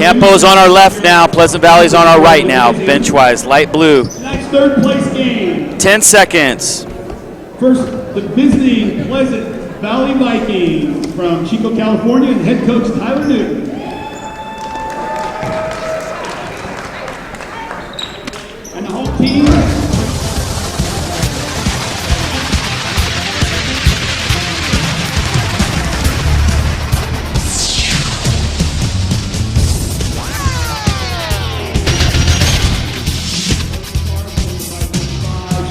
Campo's on our left now. Pleasant Valley's on our right now. Bench-wise, light blue. Tonight's third place game. 10 seconds. First, the visiting Pleasant Valley Vikings from Chico, California, and head coach Tyler Newton. And the home team.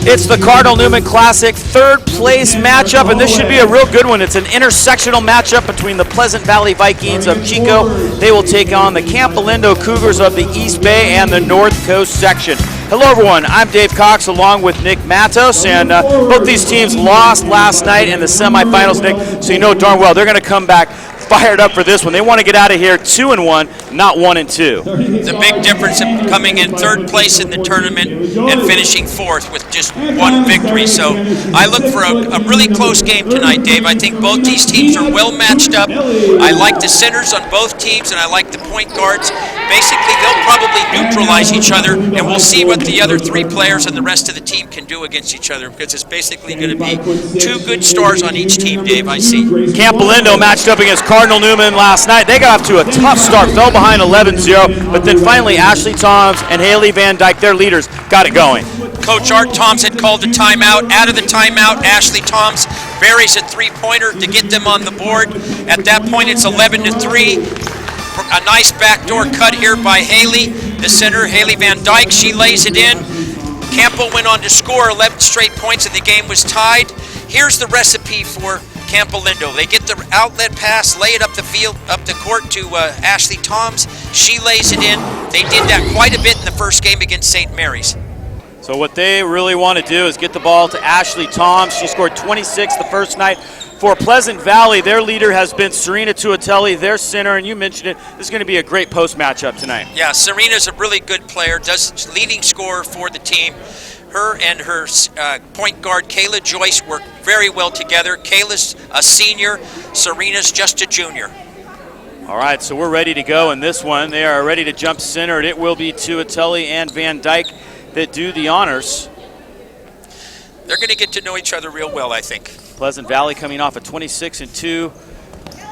It's the Cardinal Newman Classic third place matchup, and this should be a real good one. It's an intersectional matchup between the Pleasant Valley Vikings of Chico. They will take on the Campolindo Cougars of the East Bay and the North Coast section. Hello everyone, I'm Dave Cox along with Nick Matos, and both these teams lost last night in the semifinals, Nick, so you know darn well they're going to come back fired up for this one. They want to get out of here 2-1, not 1-2. The big difference of coming in third place in the tournament and finishing fourth with just one victory. So I look for a really close game tonight, Dave. I think both these teams are well matched up. I like the centers on both teams, and I like the point guards. Basically, they'll probably neutralize each other, and we'll see what the other three players and the rest of the team can do against each other, because it's basically going to be two good stars on each team, Dave, I see. Campolindo matched up against Cardinal Newman last night. They got off to a tough start, fell behind 11-0, but then finally Ashley Toms and Haley Van Dyke, their leaders, got it going. Coach Art Toms had called a timeout. Out of the timeout, Ashley Toms buries a three-pointer to get them on the board. At that point, it's 11-3. A nice backdoor cut here by Haley, the center, Haley Van Dyke. She lays it in. Campo went on to score 11 straight points, and the game was tied. Here's the recipe for Campolindo. They get the outlet pass, lay it up the field, up the court to Ashley Toms. She lays it in. They did that quite a bit in the first game against St. Mary's. So what they really want to do is get the ball to Ashley Toms. She scored 26 the first night. For Pleasant Valley, their leader has been Serena Tuatelli, their center, and you mentioned it, this is going to be a great post matchup tonight. Yeah, Serena's a really good player, does leading scorer for the team. Her and her point guard, Kayla Joyce, work very well together. Kayla's a senior, Serena's just a junior. All right, so we're ready to go in this one. They are ready to jump center, and it will be Tuatelli and Van Dyke that do the honors. They're going to get to know each other real well, I think. Pleasant Valley coming off a 26-2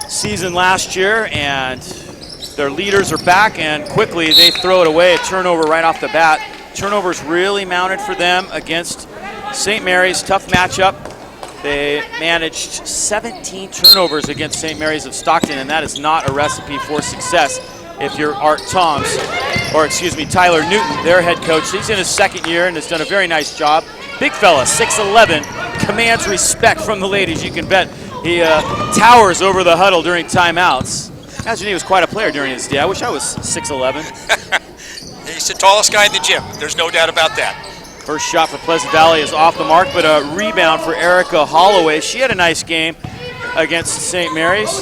season last year, and their leaders are back, and quickly they throw it away, a turnover right off the bat. Turnovers really mounted for them against St. Mary's, tough matchup. They managed 17 turnovers against St. Mary's of Stockton, and that is not a recipe for success if you're Art Toms, or excuse me, Tyler Newton, their head coach. He's in his second year and has done a very nice job. Big fella, 6'11", commands respect from the ladies, you can bet. He towers over the huddle during timeouts. Imagine he was quite a player during his day. I wish I was 6'11". He's the tallest guy in the gym. There's no doubt about that. First shot for Pleasant Valley is off the mark, but a rebound for Erica Holloway. She had a nice game against St. Mary's.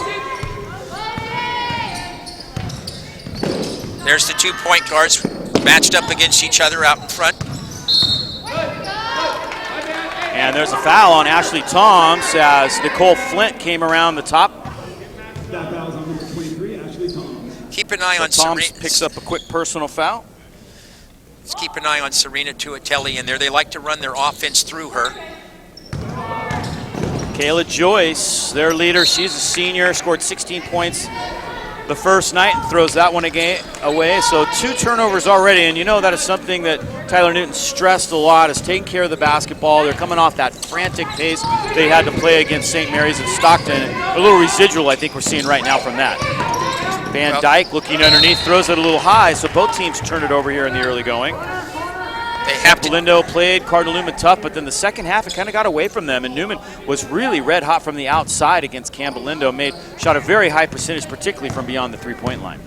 There's the 2 point guards matched up against each other out in front. And there's a foul on Ashley Toms as Nicole Flint came around the top. Keep an eye on Toms Serena. Picks up a quick personal foul. Let's keep an eye on Serena Tuatelli in there. They like to run their offense through her. Kayla Joyce, their leader, she's a senior, scored 16 points the first night and throws that one away. So 2 turnovers already, and you know that is something that Tyler Newton stressed a lot, is taking care of the basketball. They're coming off that frantic pace they had to play against St. Mary's and Stockton. A little residual I think we're seeing right now from that. Van Dyke looking underneath, throws it a little high, so both teams turn it over here in the early going. Campolindo played Cardinal Newman tough, but then the second half it kind of got away from them, and Newman was really red hot from the outside against Campolindo, shot a very high percentage, particularly from beyond the three-point line.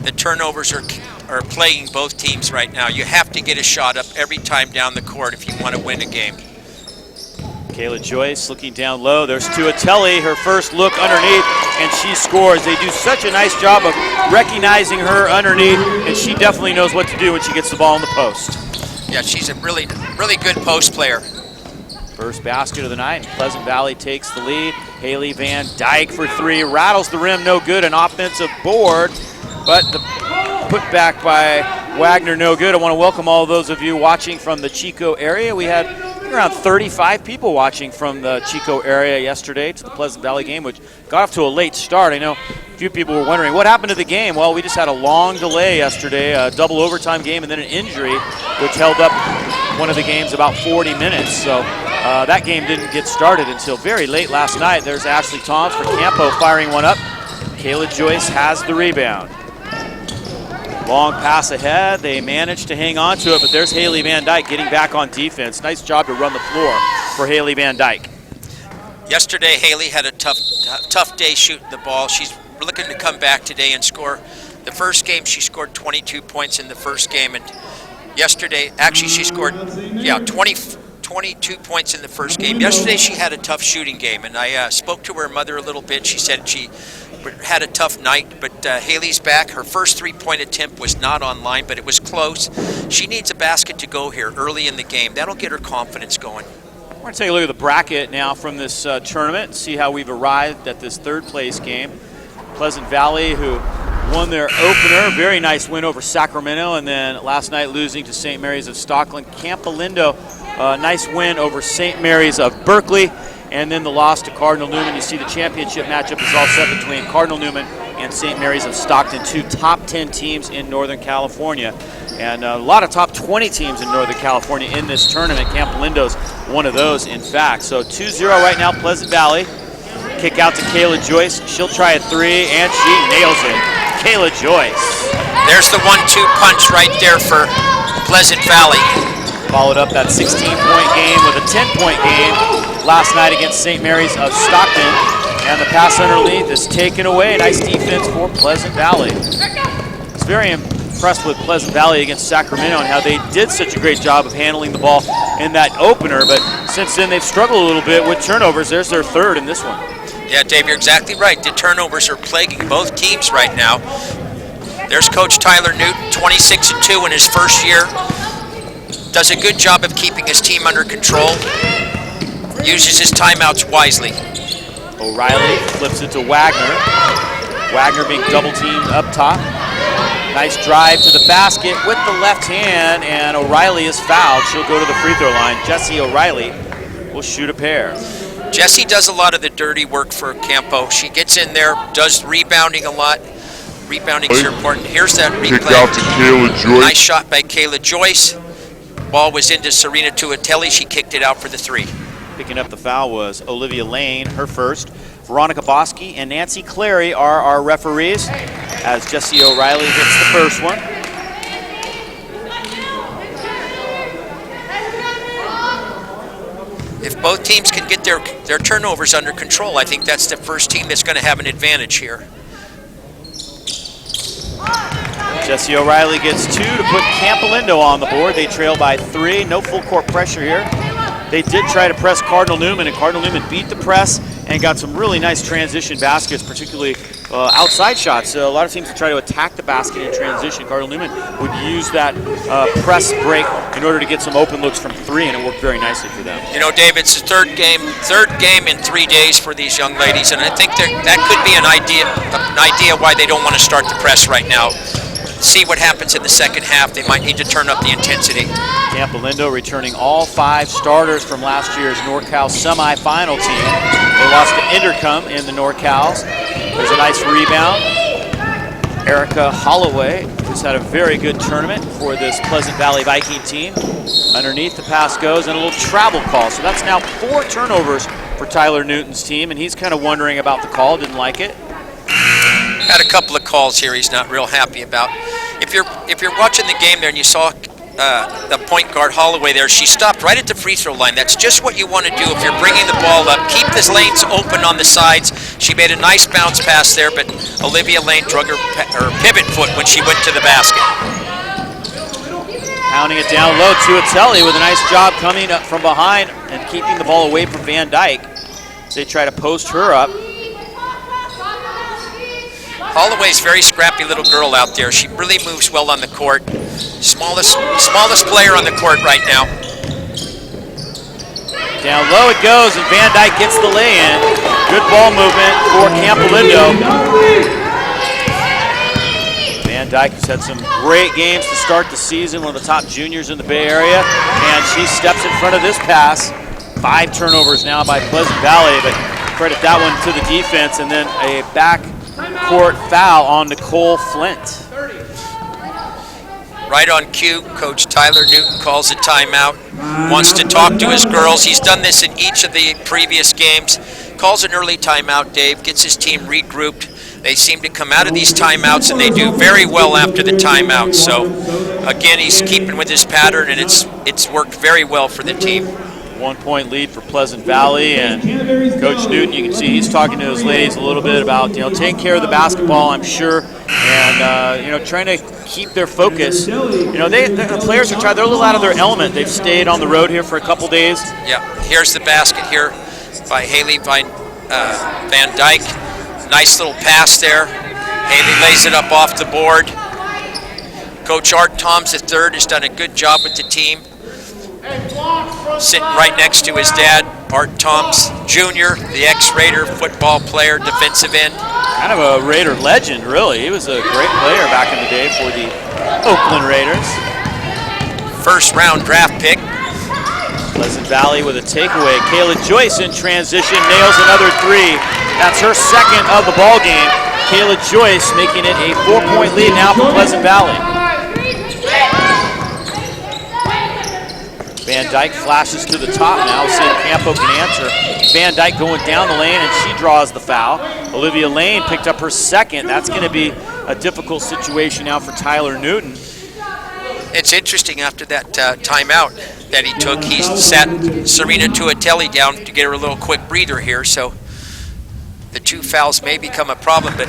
The turnovers are plaguing both teams right now. You have to get a shot up every time down the court if you want to win a game. Kayla Joyce looking down low. There's Tuatelli, her first look underneath, and she scores. They do such a nice job of recognizing her underneath, and she definitely knows what to do when she gets the ball in the post. Yeah, she's a really, really good post player. First basket of the night, and Pleasant Valley takes the lead. Haley Van Dyke for 3, rattles the rim, no good, an offensive board, but the put back by Wagner, no good. I want to welcome all those of you watching from the Chico area. We had around 35 people watching from the Chico area yesterday to the Pleasant Valley game, which got off to a late start. I know a few people were wondering what happened to the game. Well, we just had a long delay yesterday, a double overtime game, and then an injury, which held up one of the games about 40 minutes. So that game didn't get started until very late last night. There's Ashley Toms for Campo firing one up. Kayla Joyce has the rebound. Long pass ahead. They managed to hang on to it, but there's Haley Van Dyke getting back on defense. Nice job to run the floor for Haley Van Dyke. Yesterday, Haley had a tough day shooting the ball. She's looking to come back today and score. The first game, she scored 22 points in the first game, and yesterday, actually, she scored 22 points in the first game. Yesterday, she had a tough shooting game, and I spoke to her mother a little bit. She said she had a tough night, but Haley's back. Her first three-point attempt was not online, but it was close. She needs a basket to go here early in the game. That'll get her confidence going. We're going to take a look at the bracket now from this tournament and see how we've arrived at this third place game. Pleasant Valley, who won their opener, very nice win over Sacramento, and then last night losing to St. Mary's of Stockton. Campolindo, nice win over St. Mary's of Berkeley. And then the loss to Cardinal Newman. You see the championship matchup is all set between Cardinal Newman and St. Mary's of Stockton, two top 10 teams in Northern California. And a lot of top 20 teams in Northern California in this tournament. Campolindo's one of those, in fact. So 2-0 right now, Pleasant Valley. Kick out to Kayla Joyce. She'll try a three, and she nails it. Kayla Joyce. There's the 1-2 punch right there for Pleasant Valley. Followed up that 16-point game with a 10-point game last night against St. Mary's of Stockton. And the pass underneath is taken away. Nice defense for Pleasant Valley. It's very impressed with Pleasant Valley against Sacramento and how they did such a great job of handling the ball in that opener. But since then, they've struggled a little bit with turnovers. There's their third in this one. Yeah, Dave, you're exactly right. The turnovers are plaguing both teams right now. There's Coach Tyler Newton, 26-2 in his first year. Does a good job of keeping his team under control. Uses his timeouts wisely. O'Reilly flips it to Wagner. Wagner being double teamed up top. Nice drive to the basket with the left hand, and O'Reilly is fouled. She'll go to the free throw line. Jessie O'Reilly will shoot a pair. Jessie does a lot of the dirty work for Campo. She gets in there, does rebounding a lot. Rebounding is important. Here's that replay. Kick out to Kayla Joyce. Nice shot by Kayla Joyce. Ball was into Serena Tuatelli. She kicked it out for the three. Picking up the foul was Olivia Lane, her first. Veronica Bosky and Nancy Clary are our referees as Jessie O'Reilly hits the first one. If both teams can get their turnovers under control, I think that's the first team that's going to have an advantage here. Jessie O'Reilly gets two to put Campolindo on the board. They trail by 3. No full court pressure here. They did try to press Cardinal Newman, and Cardinal Newman beat the press and got some really nice transition baskets, particularly outside shots. So a lot of teams try to attack the basket in transition. Cardinal Newman would use that press break in order to get some open looks from 3, and it worked very nicely for them. You know, Dave, it's the third game in 3 days for these young ladies, and I think that could be an idea why they don't want to start the press right now. See what happens in the second half. They might need to turn up the intensity. Campolindo returning all 5 starters from last year's NorCal semifinal team. They lost to Intercom in the NorCals. There's a nice rebound. Erica Holloway, who's had a very good tournament for this Pleasant Valley Viking team. Underneath, the pass goes, and a little travel call. So that's now 4 turnovers for Tyler Newton's team, and he's kind of wondering about the call, didn't like it. Had a couple of calls here he's not real happy about. If you're watching the game there and you saw the point guard Holloway there, she stopped right at the free throw line. That's just what you want to do if you're bringing the ball up. Keep the lanes open on the sides. She made a nice bounce pass there, but Olivia Lane drug her pivot foot when she went to the basket. Pounding it down low to Tuatelli with a nice job coming up from behind and keeping the ball away from Van Dyke. They try to post her up. Holloway's a very scrappy little girl out there. She really moves well on the court. Smallest player on the court right now. Down low it goes, and Van Dyke gets the lay-in. Good ball movement for Campolindo. Van Dyke, who's had some great games to start the season, one of the top juniors in the Bay Area, and she steps in front of this pass. 5 turnovers now by Pleasant Valley, but credit that one to the defense, and then a backcourt foul on Nicole Flint. Right on cue, Coach Tyler Newton calls a timeout, wants to talk to his girls. He's done this in each of the previous games. Calls an early timeout, Dave, gets his team regrouped. They seem to come out of these timeouts, and they do very well after the timeout. So, again, he's keeping with his pattern, and it's worked very well for the team. 1-point lead for Pleasant Valley, and Coach Newton, you can see he's talking to his ladies a little bit about, taking care of the basketball, I'm sure, and, trying to keep their focus. The players are trying, they're a little out of their element. They've stayed on the road here for a couple days. Yeah, here's the basket here by Haley Van Dyke. Nice little pass there. Haley lays it up off the board. Coach Art Toms III has done a good job with the team. Sitting right next to his dad, Art Toms Jr., the ex-Raider football player, defensive end. Kind of a Raider legend, really. He was a great player back in the day for the Oakland Raiders. First-round draft pick. Pleasant Valley with a takeaway. Kayla Joyce in transition, nails another 3. That's her second of the ball game. Kayla Joyce making it a 4-point lead now for Pleasant Valley. Van Dyke flashes to the top now. See if Campo can answer. Van Dyke going down the lane, and she draws the foul. Olivia Lane picked up her second. That's going to be a difficult situation now for Tyler Newton. It's interesting, after that timeout that he took, he sat Serena Tuatelli down to get her a little quick breather here. So the 2 fouls may become a problem, but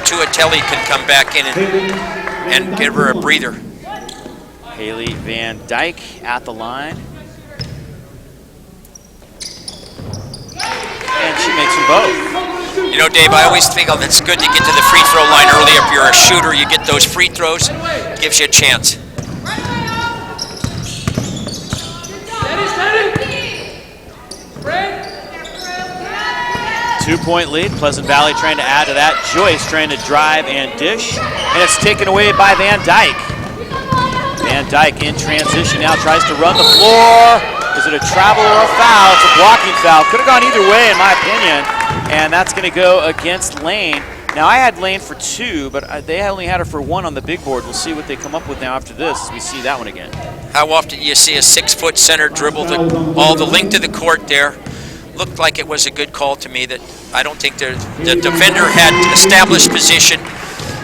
Tuatelli can come back in and give her a breather. Haley Van Dyke at the line. And she makes them both. Dave, I always think it's good to get to the free throw line early. If you're a shooter, you get those free throws, gives you a chance. Two-point lead. Pleasant Valley trying to add to that. Joyce trying to drive and dish. And it's taken away by Van Dyke. Van Dyke in transition now, tries to run the floor. Is it a travel or a foul? It's a blocking foul. Could have gone either way, in my opinion. And that's going to go against Lane. Now, I had Lane for 2, but they only had her for 1 on the big board. We'll see what they come up with now after this as we see that one again. How often do you see a 6-foot center dribble all the length of the court there? Looked like it was a good call to me. That I don't think the defender had established position.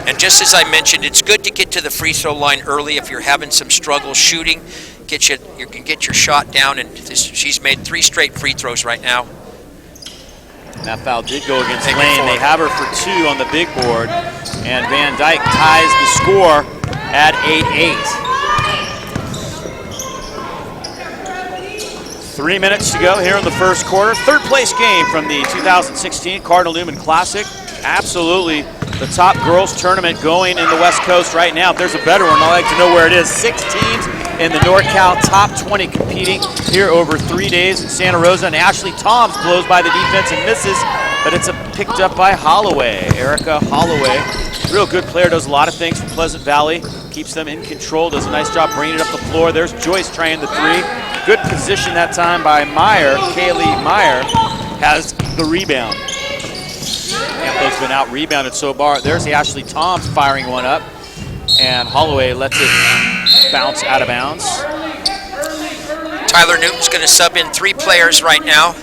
And just as I mentioned, it's good to get to the free throw line early if you're having some trouble shooting. You can get your shot down, and she's made 3 straight free throws right now. And that foul did go against Lane. They have her for 2 on the big board, and Van Dyke ties the score at 8-8. 3 minutes to go here in the first quarter. Third place game from the 2016 Cardinal Newman Classic. Absolutely the top girls tournament going in the West Coast right now. If there's a better one, I'd like to know where it is. 6 teams in the NorCal top 20 competing here over 3 days in Santa Rosa. And Ashley Toms blows by the defense and misses, but it's picked up by Holloway. Erica Holloway, real good player, does a lot of things for Pleasant Valley. Keeps them in control, does a nice job bringing it up the floor. There's Joyce trying the 3. Good position that time by Meyer. Kaylee Meyer has the rebound. Campo's been out rebounded so far. There's the Ashley Toms firing one up, and Holloway lets it bounce out of bounds. Tyler Newton's going to sub in 3 players right now.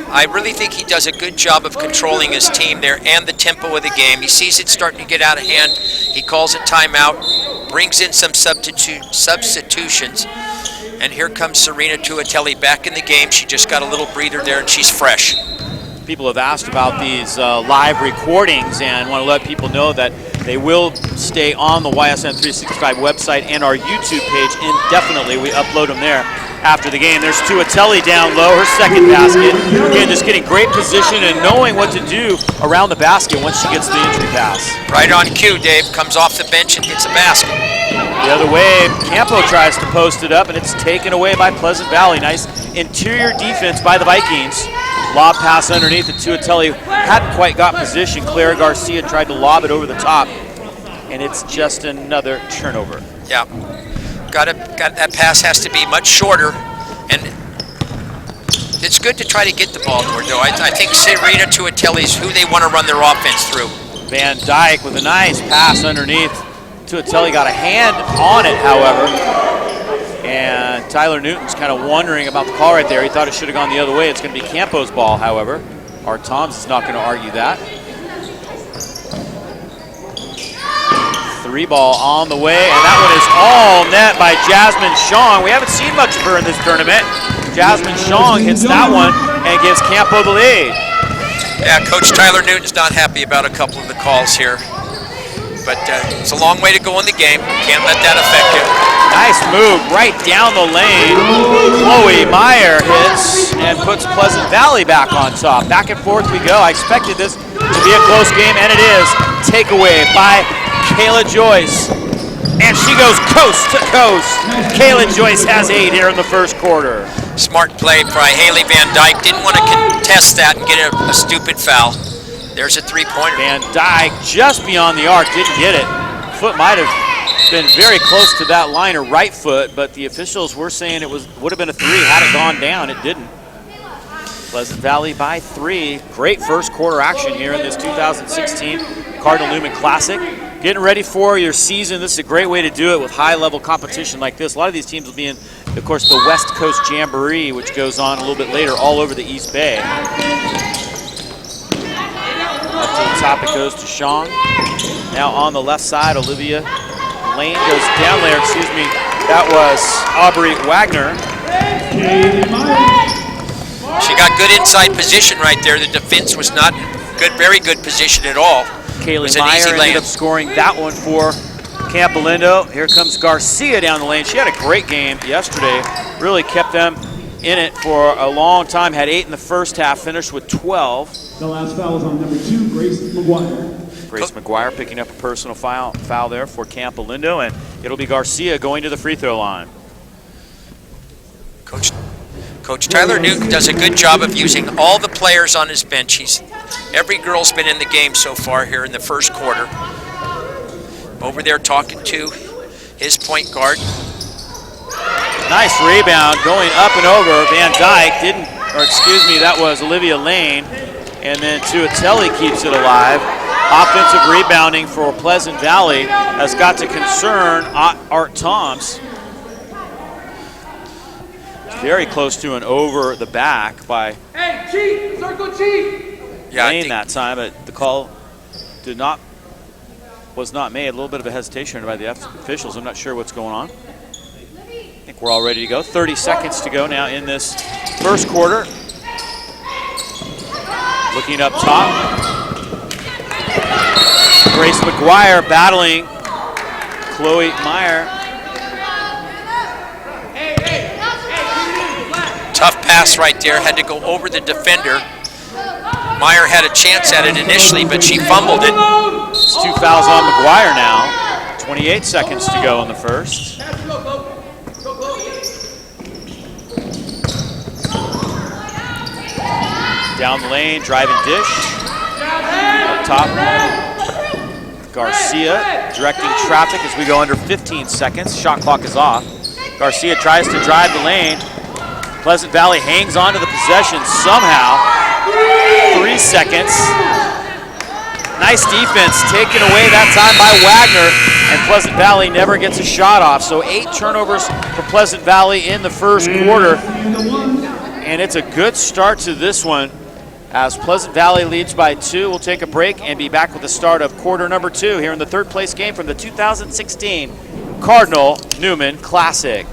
I really think he does a good job of controlling his team there and the tempo of the game. He sees it starting to get out of hand. He calls a timeout, brings in some substitutions, and here comes Serena Tuatelli back in the game. She just got a little breather there, and she's fresh. People have asked about these live recordings, and want to let people know that they will stay on the YSN 365 website and our YouTube page indefinitely. We upload them there after the game. There's Tuatelli down low, her second basket. Again, just getting great position and knowing what to do around the basket once she gets the entry pass. Right on cue, Dave. Comes off the bench and gets a basket. The other way, Campo tries to post it up, and it's taken away by Pleasant Valley. Nice interior defense by the Vikings. Lob pass underneath, and Tuatelli hadn't quite got position. Clara Garcia tried to lob it over the top. and it's just another turnover. Yeah, got that pass has to be much shorter, and it's good to try to get the ball to her, though. I think Sarita Tuatelli's who they want to run their offense through. Van Dyke with a nice pass underneath. Tuatelli got a hand on it, however. And Tyler Newton's kind of wondering about the call right there. He thought it should have gone the other way. It's going to be Campo's ball, however. Art Toms is not going to argue that. 3 ball on the way, and that one is all net by Jasmine Shong. We haven't seen much of her in this tournament. Jasmine Shong hits that one and gives Campo the lead. Yeah, Coach Tyler Newton's not happy about a couple of the calls here. But it's a long way to go in the game. Can't let that affect you. Nice move right down the lane. Chloe Meyer hits and puts Pleasant Valley back on top. Back and forth we go. I expected this to be a close game, and it is. Takeaway by Kayla Joyce. And she goes coast to coast. Kayla Joyce has 8 here in the first quarter. Smart play by Haley Van Dyke. Didn't want to contest that and get a stupid foul. There's a 3-pointer. Van Dyke just beyond the arc, didn't get it. Foot might have been very close to that line, her right foot, but the officials were saying it would have been a 3 had it gone down. It didn't. Pleasant Valley by 3. Great first quarter action here in this 2016 Cardinal Newman Classic. Getting ready for your season. This is a great way to do it with high-level competition like this. A lot of these teams will be in, of course, the West Coast Jamboree, which goes on a little bit later all over the East Bay. Up to the top it goes to Shong. Now on the left side, Olivia Lane goes down there. Excuse me, that was Aubrey Wagner. She got good inside position right there. The defense was not good, very good position at all. Kaylee Meyer ended up scoring that one for Campolindo. Here comes Garcia down the lane. She had a great game yesterday. Really kept them in it for a long time. Had 8 in the first half, finished with 12. The last foul is on number 2, Grace McGuire. Grace McGuire picking up a personal foul there for Campolindo, and it'll be Garcia going to the free throw line. Coach Tyler Newton does a good job of using all the players on his bench. Every girl's been in the game so far here in the first quarter. Over there talking to his point guard. Nice rebound going up and over. Van Dyke that was Olivia Lane. And then Tuatelli keeps it alive. Offensive rebounding for Pleasant Valley has got to concern Art Toms. Very close to an over the back by Lane that time, but the call was not made. A little bit of a hesitation by the officials. I'm not sure what's going on. I think we're all ready to go. 30 seconds to go now in this first quarter. Looking up top. Grace McGuire battling Chloe Meyer. Tough pass right there. Had to go over the defender. Meyer had a chance at it initially, but she fumbled it. It's 2 fouls on McGuire now. 28 seconds to go in the first. Down the lane, driving dish. Up top, Garcia directing traffic as we go under 15 seconds. Shot clock is off. Garcia tries to drive the lane. Pleasant Valley hangs on to the possession somehow. 3 seconds. Nice defense taken away that time by Wagner, and Pleasant Valley never gets a shot off. So 8 turnovers for Pleasant Valley in the first quarter. And it's a good start to this one as Pleasant Valley leads by 2. We'll take a break and be back with the start of quarter number 2 here in the third place game from the 2016 Cardinal Newman Classic.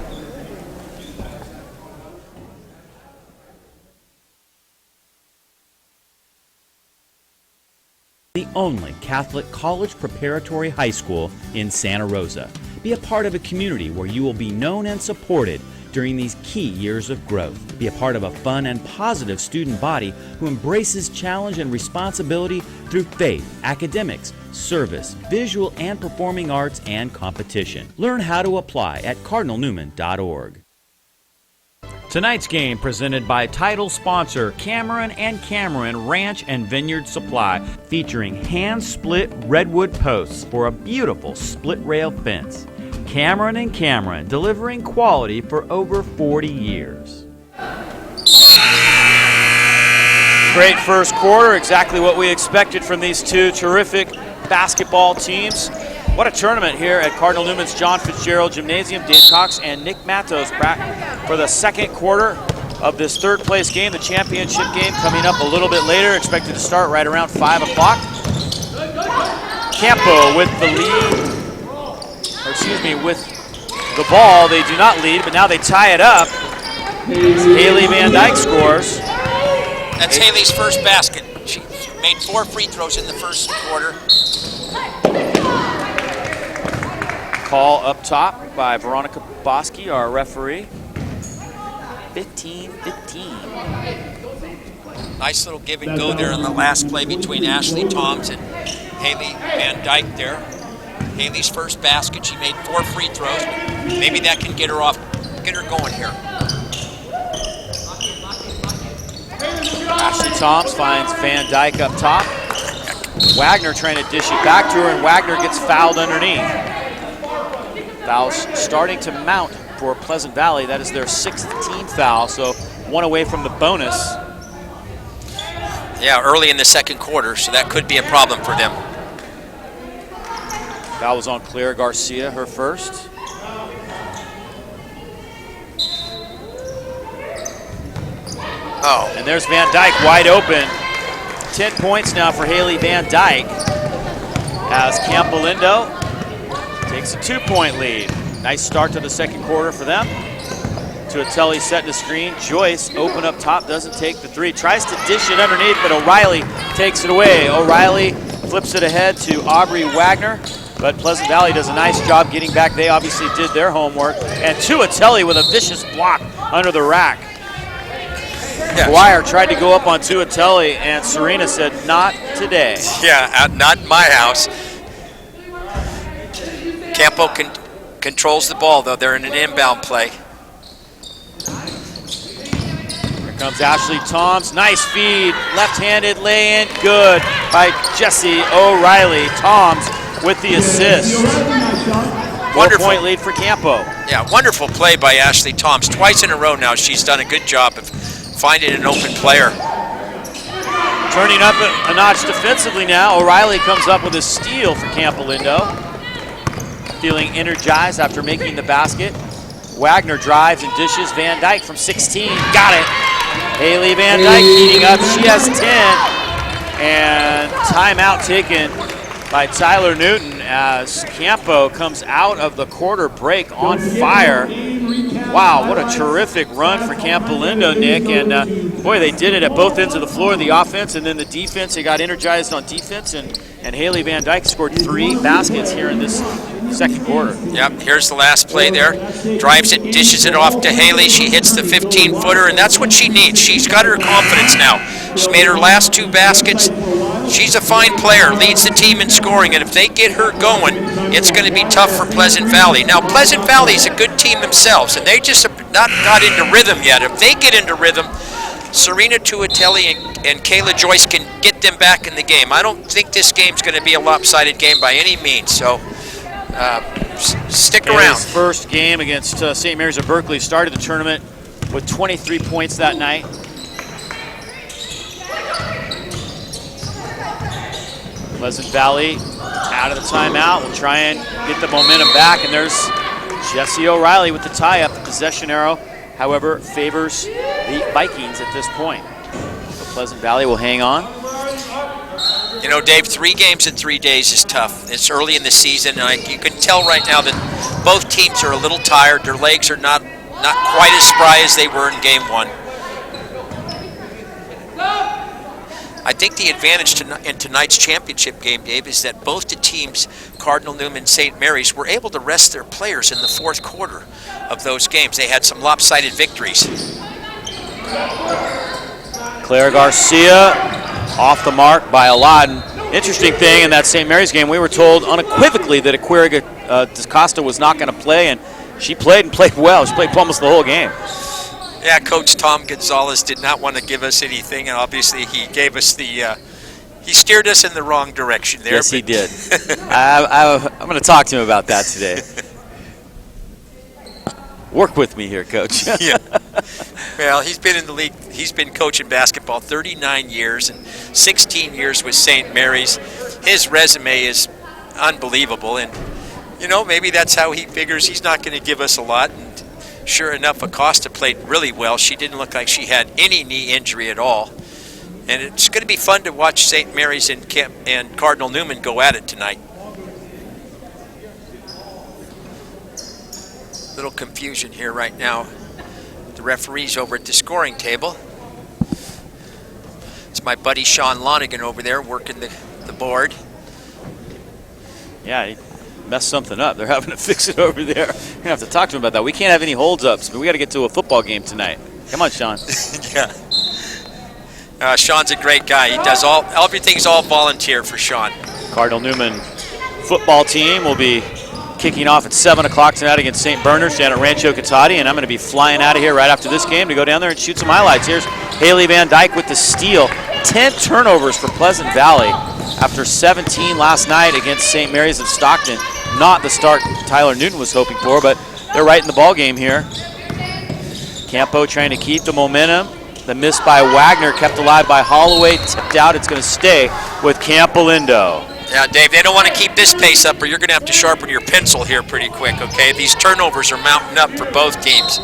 The only Catholic college preparatory high school in Santa Rosa. Be a part of a community where you will be known and supported during these key years of growth. Be a part of a fun and positive student body who embraces challenge and responsibility through faith, academics, service, visual and performing arts, and competition. Learn how to apply at cardinalnewman.org. Tonight's game presented by title sponsor Cameron and Cameron Ranch and Vineyard Supply, featuring hand-split redwood posts for a beautiful split-rail fence. Cameron and Cameron, delivering quality for over 40 years. Great first quarter, exactly what we expected from these two terrific basketball teams. What a tournament here at Cardinal Newman's John Fitzgerald Gymnasium. Dave Cox and Nick Matos back for the second quarter of this third place game, the championship game coming up a little bit later, expected to start right around 5 o'clock. Campo with the lead, or excuse me, with the ball. They do not lead, but now they tie it up. Haley Van Dyke scores. That's Haley's first basket. She made 4 free throws in the first quarter. Call up top by Veronica Bosky, our referee. 15-15. Nice little give and go there in the last play between Ashley Toms and Haley Van Dyke there. Haley's first basket, she made 4 free throws. Maybe that can get her going here. Ashley Toms finds Van Dyke up top. Wagner trying to dish it back to her, and Wagner gets fouled underneath. Fouls starting to mount for Pleasant Valley. That is their 6th team foul, so 1 away from the bonus. Yeah, early in the second quarter, so that could be a problem for them. Foul was on Claire Garcia, her first. Oh. And there's Van Dyke wide open. 10 points now for Haley Van Dyke as Campolindo takes a 2-point lead. Nice start to the second quarter for them. Tuatelli setting the screen. Joyce open up top, doesn't take the 3. Tries to dish it underneath, but O'Reilly takes it away. O'Reilly flips it ahead to Aubrey Wagner, but Pleasant Valley does a nice job getting back. They obviously did their homework. And Tuatelli with a vicious block under the rack. Yeah. Dwyer tried to go up on Tuatelli, and Serena said, not today. Yeah, not in my house. Campo controls the ball, though. They're in an inbound play. Here comes Ashley Toms. Nice feed. Left-handed lay-in. Good by Jessie O'Reilly. Toms with the assist. Wonderful 4-point lead for Campo. Yeah, wonderful play by Ashley Toms. Twice in a row now, she's done a good job of finding an open player. Turning up a notch defensively now. O'Reilly comes up with a steal for Campolindo. Feeling energized after making the basket. Wagner drives and dishes. Van Dyke from 16. Got it. Haley Van Dyke heating up. She has 10. And timeout taken by Tyler Newton as Campo comes out of the quarter break on fire. Wow, what a terrific run for Campolindo, Nick. And boy, they did it at both ends of the floor, the offense and then the defense. They got energized on defense, and Haley Van Dyke scored 3 baskets here in this second quarter. Yep, here's the last play there. Drives it, dishes it off to Haley. She hits the 15-footer, and that's what she needs. She's got her confidence now. She's made her last 2 baskets. She's a fine player, leads the team in scoring, and if they get her going, it's going to be tough for Pleasant Valley. Now, Pleasant Valley is a good team themselves, and they just have not got into rhythm yet. If they get into rhythm, Serena Tuatelli and Kayla Joyce can get them back in the game. I don't think this game's going to be a lopsided game by any means, so stick around. His first game against St. Mary's of Berkeley started the tournament with 23 points that night. Pleasant Valley out of the timeout. We'll try and get the momentum back, and there's Jessie O'Reilly with the tie-up. The possession arrow, however, favors the Vikings at this point. So Pleasant Valley will hang on. You know, Dave, 3 games in 3 days is tough. It's early in the season, and you can tell right now that both teams are a little tired. Their legs are not quite as spry as they were in game 1. I think the advantage in tonight's championship game, Dave, is that both the teams, Cardinal Newman, St. Mary's, were able to rest their players in the fourth quarter of those games. They had some lopsided victories. Claire Garcia off the mark by a lot. And interesting thing in that St. Mary's game, we were told unequivocally that Aquariga DaCosta was not going to play, and she played and played well. She played almost the whole game. Yeah, Coach Tom Gonzalez did not want to give us anything, and obviously he gave us the he steered us in the wrong direction there. Yes, he did. I'm going to talk to him about that today. Work with me here, Coach. Yeah. Well, he's been in the league. He's been coaching basketball 39 years and 16 years with St. Mary's. His resume is unbelievable, and you know, maybe that's how he figures he's not going to give us a lot. And sure enough, Acosta played really well. She didn't look like she had any knee injury at all. And it's going to be fun to watch St. Mary's and Cardinal Newman go at it tonight. Little confusion here right now. The referee's over at the scoring table. It's my buddy Sean Lonigan over there working the board. Yeah, he messed something up. They're having to fix it over there. We're going to have to talk to him about that. We can't have any holds-ups, but we got to get to a football game tonight. Come on, Sean. Yeah. Sean's a great guy. He does everything's all volunteer for Sean. Cardinal Newman football team will be kicking off at 7 o'clock tonight against St. Bernard's down at Rancho Cotati, and I'm going to be flying out of here right after this game to go down there and shoot some highlights. Here's Haley Van Dyke with the steal. 10 turnovers for Pleasant Valley after 17 last night against St. Mary's of Stockton. Not the start Tyler Newton was hoping for, but they're right in the ball game here. Campo trying to keep the momentum. The miss by Wagner kept alive by Holloway, tipped out. It's going to stay with Campolindo. Yeah, Dave, they don't want to keep this pace up or you're going to have to sharpen your pencil here pretty quick, okay? These turnovers are mounting up for both teams.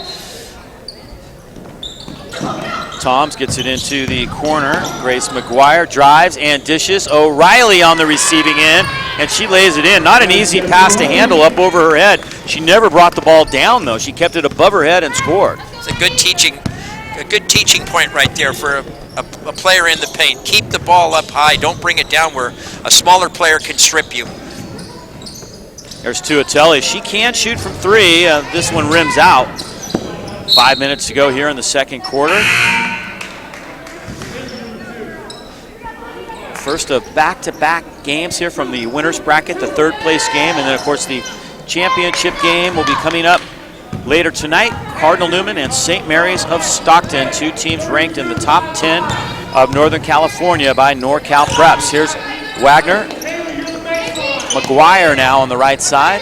Toms gets it into the corner. Grace McGuire drives and dishes. O'Reilly on the receiving end, and she lays it in. Not an easy pass to handle up over her head. She never brought the ball down, though. She kept it above her head and scored. It's a good teaching point right there for a player in the paint. Keep the ball up high. Don't bring it down where a smaller player can strip you. There's Tuatelli. She can shoot from three. This one rims out. 5 minutes to go here in the second quarter. First of back-to-back games here from the winner's bracket, the third place game, and then of course the championship game will be coming up later tonight. Cardinal Newman and St. Mary's of Stockton, two teams ranked in the top 10 of Northern California by NorCal Preps. Here's Wagner. McGuire now on the right side.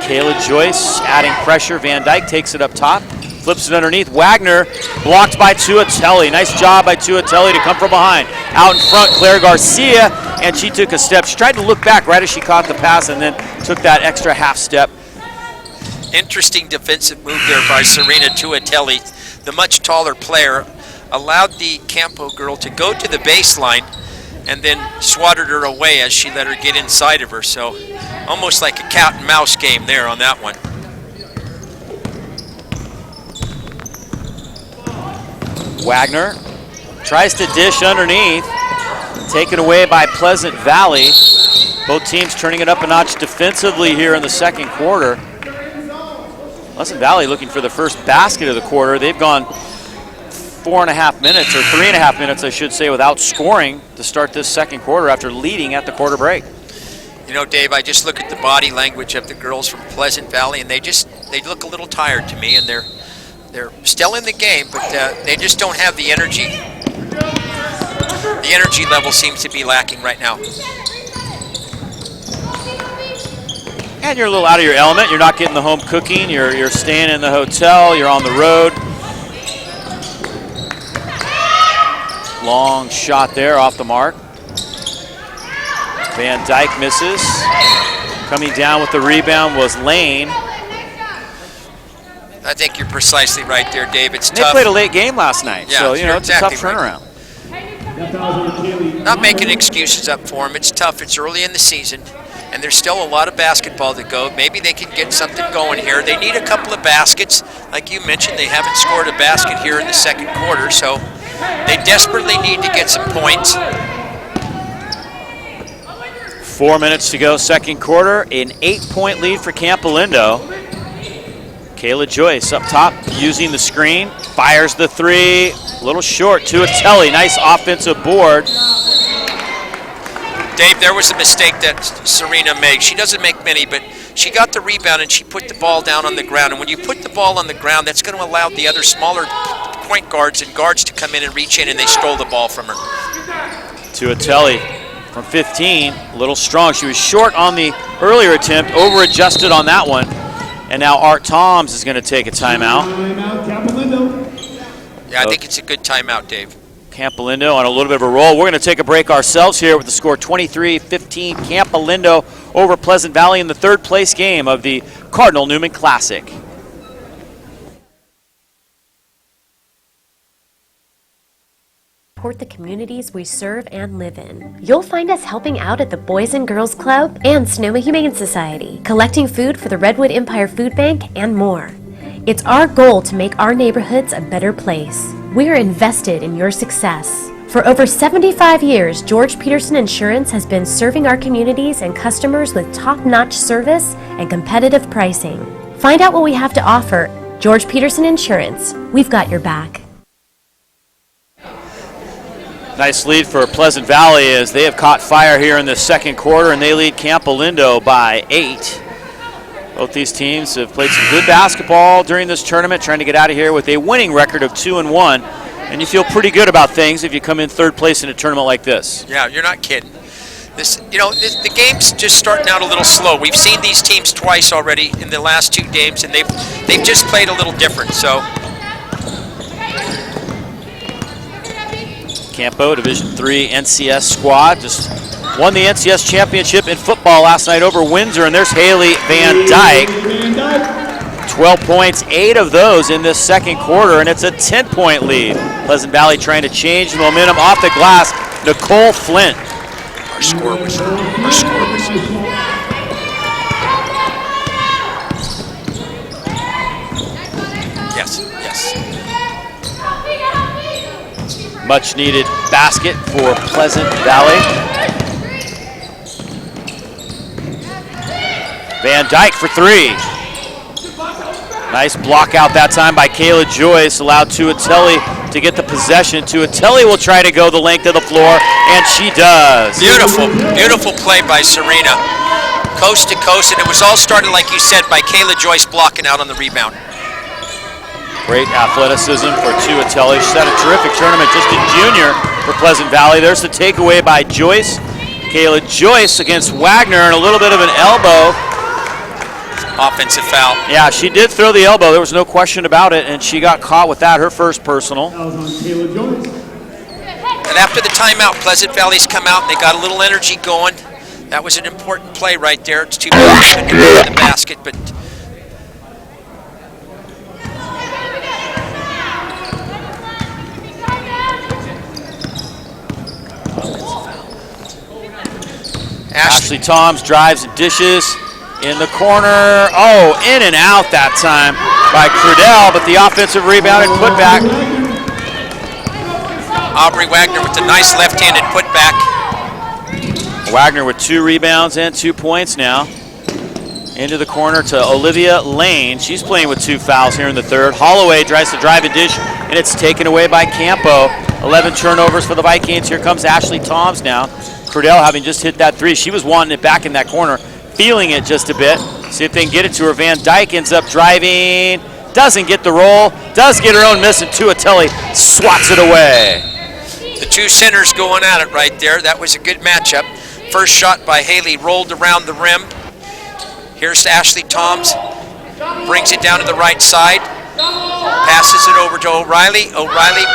Kayla Joyce adding pressure. Van Dyke takes it up top. Flips it underneath. Wagner blocked by Tuatelli. Nice job by Tuatelli to come from behind. Out in front, Claire Garcia, and she took a step. She tried to look back right as she caught the pass and then took that extra half step. Interesting defensive move there by Serena Tuatelli. The much taller player allowed the Campo girl to go to the baseline and then swatted her away as she let her get inside of her. So almost like a cat and mouse game there on that one. Wagner tries to dish underneath. Taken away by Pleasant Valley. Both teams turning it up a notch defensively here in the second quarter. Pleasant Valley looking for the first basket of the quarter. They've gone 4.5 minutes, or 3.5 minutes, I should say, without scoring to start this second quarter after leading at the quarter break. You know, Dave, I just look at the body language of the girls from Pleasant Valley, and they look a little tired to me, and they're still in the game, but they just don't have the energy. The energy level seems to be lacking right now. And you're a little out of your element. You're not getting the home cooking. You're staying in the hotel. You're on the road. Long shot there off the mark. Van Dyke misses. Coming down with the rebound was Lane. I think you're precisely right there, Dave. It's They tough. played a late game last night, Yeah, so you know you're it's a tough exactly right. turnaround. Not making excuses up for them. It's tough. It's early in the season, and there's still a lot of basketball to go. Maybe they can get something going here. They need a couple of baskets. Like you mentioned, they haven't scored a basket here in the second quarter, so they desperately need to get some points. 4 minutes to go, second quarter. An 8-point lead for Campolindo. Kayla Joyce up top using the screen. Fires the three. A little short. Tuatelli. Nice offensive board. Dave, there was a mistake that Serena made. She doesn't make many, but she got the rebound and she put the ball down on the ground. And when you put the ball on the ground, that's going to allow the other smaller point guards and guards to come in and reach in, and they stole the ball from her. Tuatelli from 15, a little strong. She was short on the earlier attempt, over-adjusted on that one. And now Art Toms is going to take a timeout. Timeout, Campolindo. Yeah, I think it's a good timeout, Dave. Campolindo on a little bit of a roll. We're going to take a break ourselves here with the score 23-15. Campolindo over Pleasant Valley in the third place game of the Cardinal Newman Classic. Support the communities we serve and live in. You'll find us helping out at the Boys and Girls Club and Sonoma Humane Society, collecting food for the Redwood Empire Food Bank, and more. It's our goal to make our neighborhoods a better place. We're invested in your success. For over 75 years, George Peterson Insurance has been serving our communities and customers with top-notch service and competitive pricing. Find out what we have to offer. George Peterson Insurance. We've got your back. Nice lead for Pleasant Valley as they have caught fire here in the second quarter, and they lead Campolindo by 8. Both these teams have played some good basketball during this tournament, trying to get out of here with a winning record of 2-1. And you feel pretty good about things if you come in third place in a tournament like this. Yeah, you're not kidding. The game's just starting out a little slow. We've seen these teams twice already in the last 2 games, and they've just played a little different. So. Campo, Division III NCS squad, just won the NCS championship in football last night over Windsor, and there's Haley Van Dyke. 12 points, 8 of those in this second quarter, and it's a 10-point lead. Pleasant Valley trying to change the momentum off the glass. Nicole Flint. Our score was. Yes. Much needed basket for Pleasant Valley. Van Dyke for 3. Nice block out that time by Kayla Joyce, allowed Tuatelli to get the possession. Tuatelli will try to go the length of the floor, and she does. Beautiful play by Serena. Coast to coast, and it was all started, like you said, by Kayla Joyce blocking out on the rebound. Great athleticism for Tuatelli. She's had a terrific tournament just in junior for Pleasant Valley. There's the takeaway by Joyce. Kayla Joyce against Wagner, and a little bit of an elbow. Offensive foul. Yeah, she did throw the elbow. There was no question about it, and she got caught with that, her first personal. That was on Kayla Joyce. And after the timeout, Pleasant Valley's come out, and they got a little energy going. That was an important play right there. It's too bad they couldn't get to the basket, but... Ashley Toms drives and dishes in the corner. Oh, in and out that time by Crudell, but the offensive rebound and putback. Aubrey Wagner with the nice left-handed putback. Wagner with 2 rebounds and 2 points now. Into the corner to Olivia Lane. She's playing with 2 fouls here in the third. Holloway tries to drive and dish, and it's taken away by Campo. 11 turnovers for the Vikings. Here comes Ashley Toms now. Crudell having just hit that 3. She was wanting it back in that corner, feeling it just a bit. See if they can get it to her. Van Dyke ends up driving, doesn't get the roll, does get her own miss, and Tuatelli swats it away. The 2 centers going at it right there. That was a good matchup. First shot by Haley rolled around the rim. Here's Ashley Toms, brings it down to the right side, passes it over to O'Reilly. O'Reilly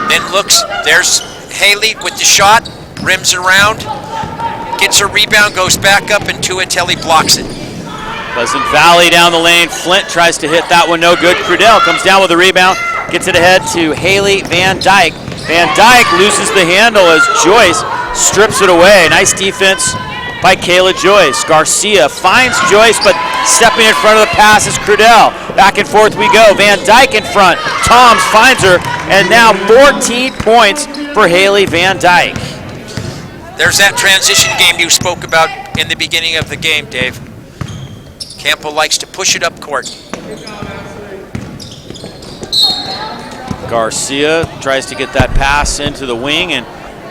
then looks, there's Haley with the shot, rims around, gets her rebound, goes back up, and Tuatelli blocks it. Pleasant Valley down the lane. Flint tries to hit that one, no good. Crudell comes down with the rebound, gets it ahead to Haley Van Dyke. Van Dyke loses the handle as Joyce strips it away. Nice defense by Kayla Joyce. Garcia finds Joyce, but stepping in front of the pass is Crudell. Back and forth we go. Van Dyke in front. Toms finds her, and now 14 points for Haley Van Dyke. There's that transition game you spoke about in the beginning of the game, Dave. Campo likes to push it up court. Garcia tries to get that pass into the wing, and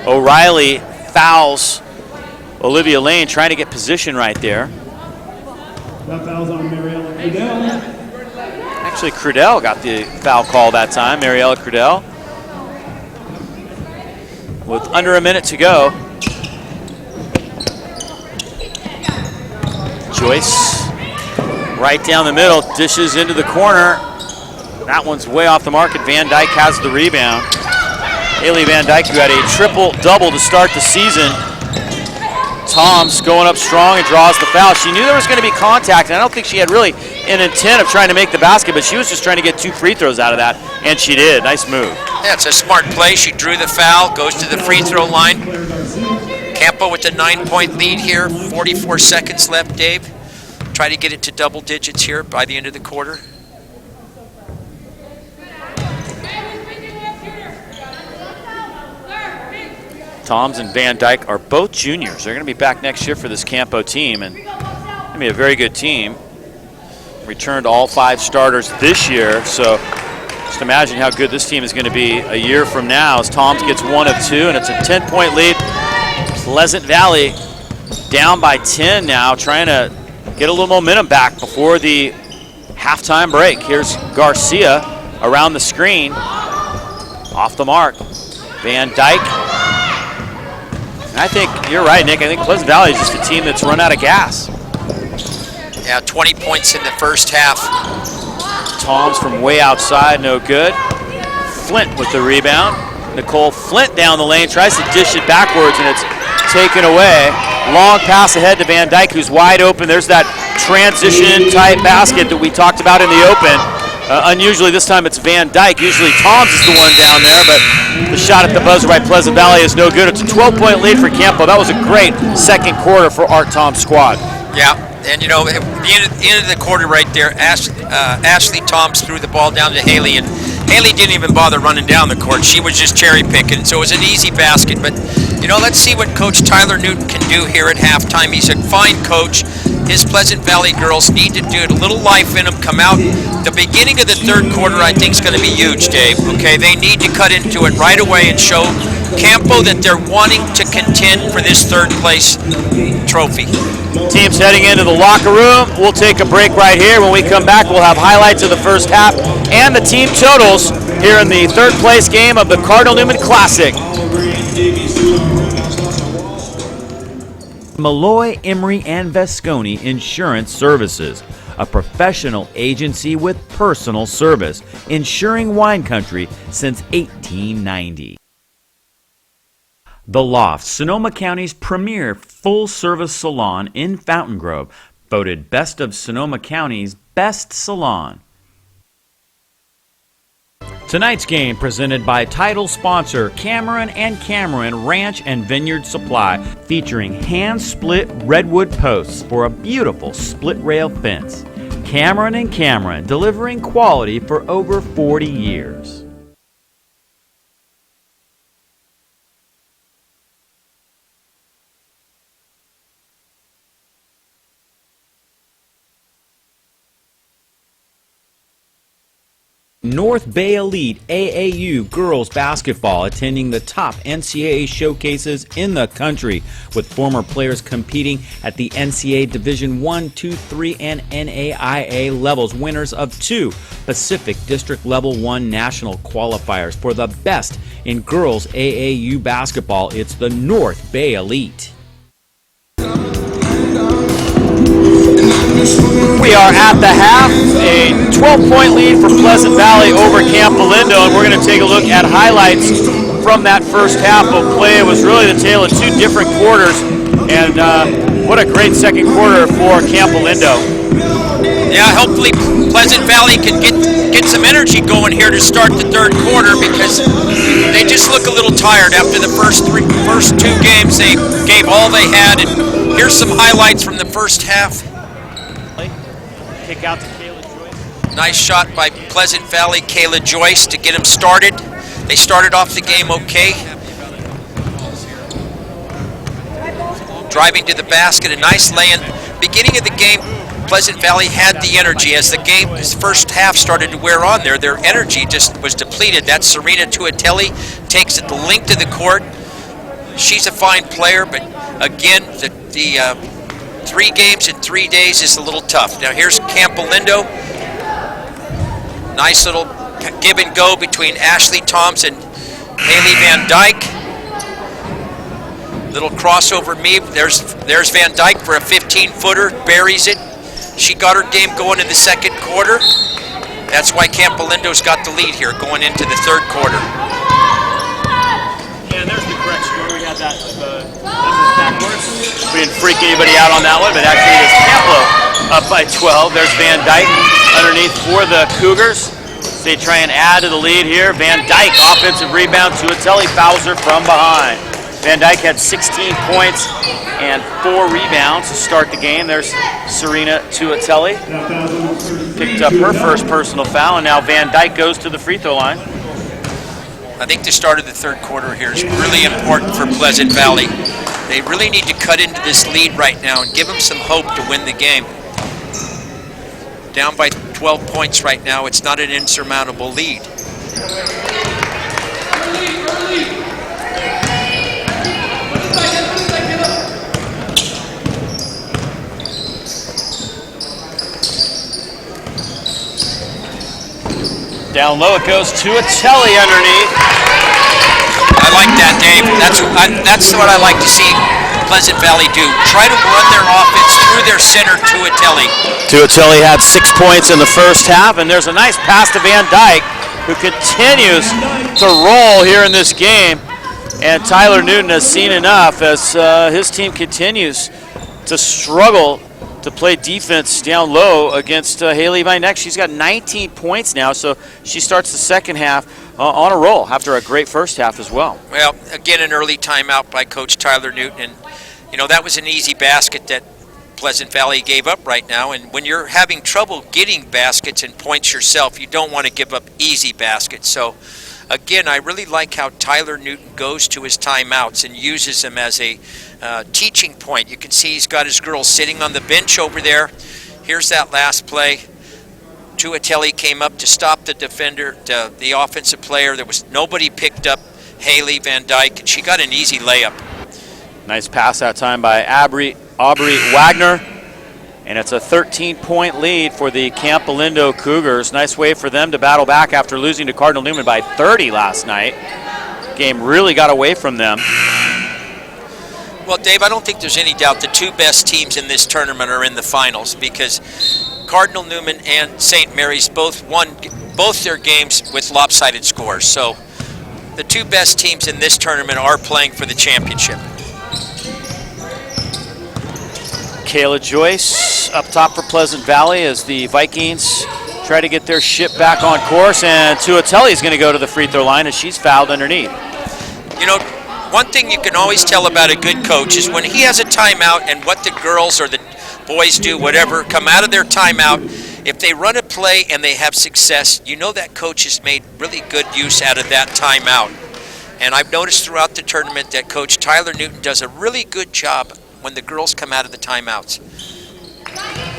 O'Reilly fouls Olivia Lane trying to get position right there. That foul's on Mariella Crudell. Actually, Crudell got the foul call that time, Mariella Crudell. With under a minute to go. Joyce, right down the middle, dishes into the corner. That one's way off the market. Van Dyke has the rebound. Haley Van Dyke, who had a triple-double to start the season. Toms going up strong and draws the foul. She knew there was going to be contact, and I don't think she had really an intent of trying to make the basket, but she was just trying to get 2 free throws out of that, and she did. Nice move. Yeah, it's a smart play. She drew the foul, goes to the free throw line. Campo with the 9-point lead here. 44 seconds left, Dave. Try to get it to double digits here by the end of the quarter. Toms and Van Dyke are both juniors. They're going to be back next year for this Campo team, and it's going to be a very good team. Returned all 5 starters this year, so just imagine how good this team is going to be a year from now as Toms gets 1 of 2, and it's a 10-point lead. Pleasant Valley down by 10 now, trying to get a little momentum back before the halftime break. Here's Garcia around the screen. Off the mark. Van Dyke. I think you're right, Nick. I think Pleasant Valley is just a team that's run out of gas. Yeah, 20 points in the first half. Toms from way outside, no good. Flint with the rebound. Nicole Flint down the lane, tries to dish it backwards, and it's taken away. Long pass ahead to Van Dyke, who's wide open. There's that transition-type basket that we talked about in the open. Unusually, this time it's Van Dyke. Usually Toms is the one down there, but the shot at the buzzer by Pleasant Valley is no good. It's a 12-point lead for Campo. That was a great second quarter for Art Toms' squad. Yeah, and you know, at the end of the quarter right there, Ashley Toms threw the ball down to Haley, and Haley didn't even bother running down the court. She was just cherry picking, so it was an easy basket. But, you know, let's see what Coach Tyler Newton can do here at halftime. He's a fine coach. His Pleasant Valley girls need to do it, a little life in them, come out. The beginning of the third quarter, I think, is going to be huge, Dave. Okay, they need to cut into it right away and show Campo that they're wanting to contend for this third place trophy. Team's heading into the locker room. We'll take a break right here. When we come back, we'll have highlights of the first half and the team totals here in the third place game of the Cardinal Newman Classic. Malloy, Emery, and Vesconi Insurance Services, a professional agency with personal service, insuring wine country since 1890. The Loft, Sonoma County's premier full-service salon in Fountain Grove, voted Best of Sonoma County's Best Salon. Tonight's game presented by title sponsor Cameron and Cameron Ranch and Vineyard Supply, featuring hand-split redwood posts for a beautiful split rail fence. Cameron and Cameron, delivering quality for over 40 years. North Bay Elite AAU girls basketball attending the top NCAA showcases in the country, with former players competing at the NCAA Division I, II, III, and NAIA levels, winners of 2 Pacific District Level 1 national qualifiers. For the best in girls AAU basketball, it's the North Bay Elite. We are at the half, a 12-point lead for Pleasant Valley over Campolindo, and we're going to take a look at highlights from that first half of play. It was really the tale of 2 different quarters, and what a great second quarter for Campolindo. Yeah, hopefully Pleasant Valley can get some energy going here to start the third quarter, because they just look a little tired after the first 2 games. They gave all they had, and here's some highlights from the first half. Kick out to Kayla Joyce. Nice shot by Pleasant Valley, Kayla Joyce, to get them started. They started off the game okay. Driving to the basket, a nice lay-in. Beginning of the game, Pleasant Valley had the energy. As this first half started to wear on there, their energy just was depleted. That's Serena Tuatelli, takes it the length of the court. She's a fine player, but Again, the 3 games in 3 days is a little tough. Now here's Campolindo. Nice little give and go between Ashley Toms and Haley Van Dyke. Little crossover move. There's Van Dyke for a 15-footer, buries it. She got her game going in the second quarter. That's why Campolindo's got the lead here going into the third quarter. And there's the correct score. We had that numbers backwards. We didn't freak anybody out on that one, but actually it's Campo up by 12. There's Van Dyke underneath for the Cougars. They try and add to the lead here. Van Dyke, offensive rebound. Tuatelli fouls her from behind. Van Dyke had 16 points and 4 rebounds to start the game. There's Serena Tuatelli. Picked up her first personal foul, and now Van Dyke goes to the free throw line. I think the start of the third quarter here is really important for Pleasant Valley. They really need to cut into this lead right now and give them some hope to win the game. Down by 12 points right now, it's not an insurmountable lead. Down low it goes to Tuatelli underneath. I like that, Dave. That's what I like to see Pleasant Valley do. Try to run their offense through their center, Tuatelli. Tuatelli had 6 points in the first half, and there's a nice pass to Van Dyke, who continues to roll here in this game. And Tyler Newton has seen enough as his team continues to struggle to play defense down low against Haley Van Dyke. She's got 19 points now, so she starts the second half on a roll after a great first half as well. Well, again, an early timeout by Coach Tyler Newton. And, you know, that was an easy basket that Pleasant Valley gave up right now. And when you're having trouble getting baskets and points yourself, you don't want to give up easy baskets. So, again, I really like how Tyler Newton goes to his timeouts and uses them as a teaching point. You can see he's got his girls sitting on the bench over there. Here's that last play. Tuatelli came up to stop the defender, the offensive player. There was nobody picked up Haley Van Dyke, and she got an easy layup. Nice pass that time by Aubrey Wagner. And it's a 13-point lead for the Campolindo Cougars. Nice way for them to battle back after losing to Cardinal Newman by 30 last night. Game really got away from them. Well, Dave, I don't think there's any doubt the 2 best teams in this tournament are in the finals, because Cardinal Newman and St. Mary's both won both their games with lopsided scores. So the 2 best teams in this tournament are playing for the championship. Kayla Joyce up top for Pleasant Valley as the Vikings try to get their ship back on course, and Tuatelli is going to go to the free throw line as she's fouled underneath. You know, one thing you can always tell about a good coach is when he has a timeout and what the girls or the boys do, whatever, come out of their timeout, if they run a play and they have success, you know that coach has made really good use out of that timeout. And I've noticed throughout the tournament that Coach Tyler Newton does a really good job when the girls come out of the timeouts.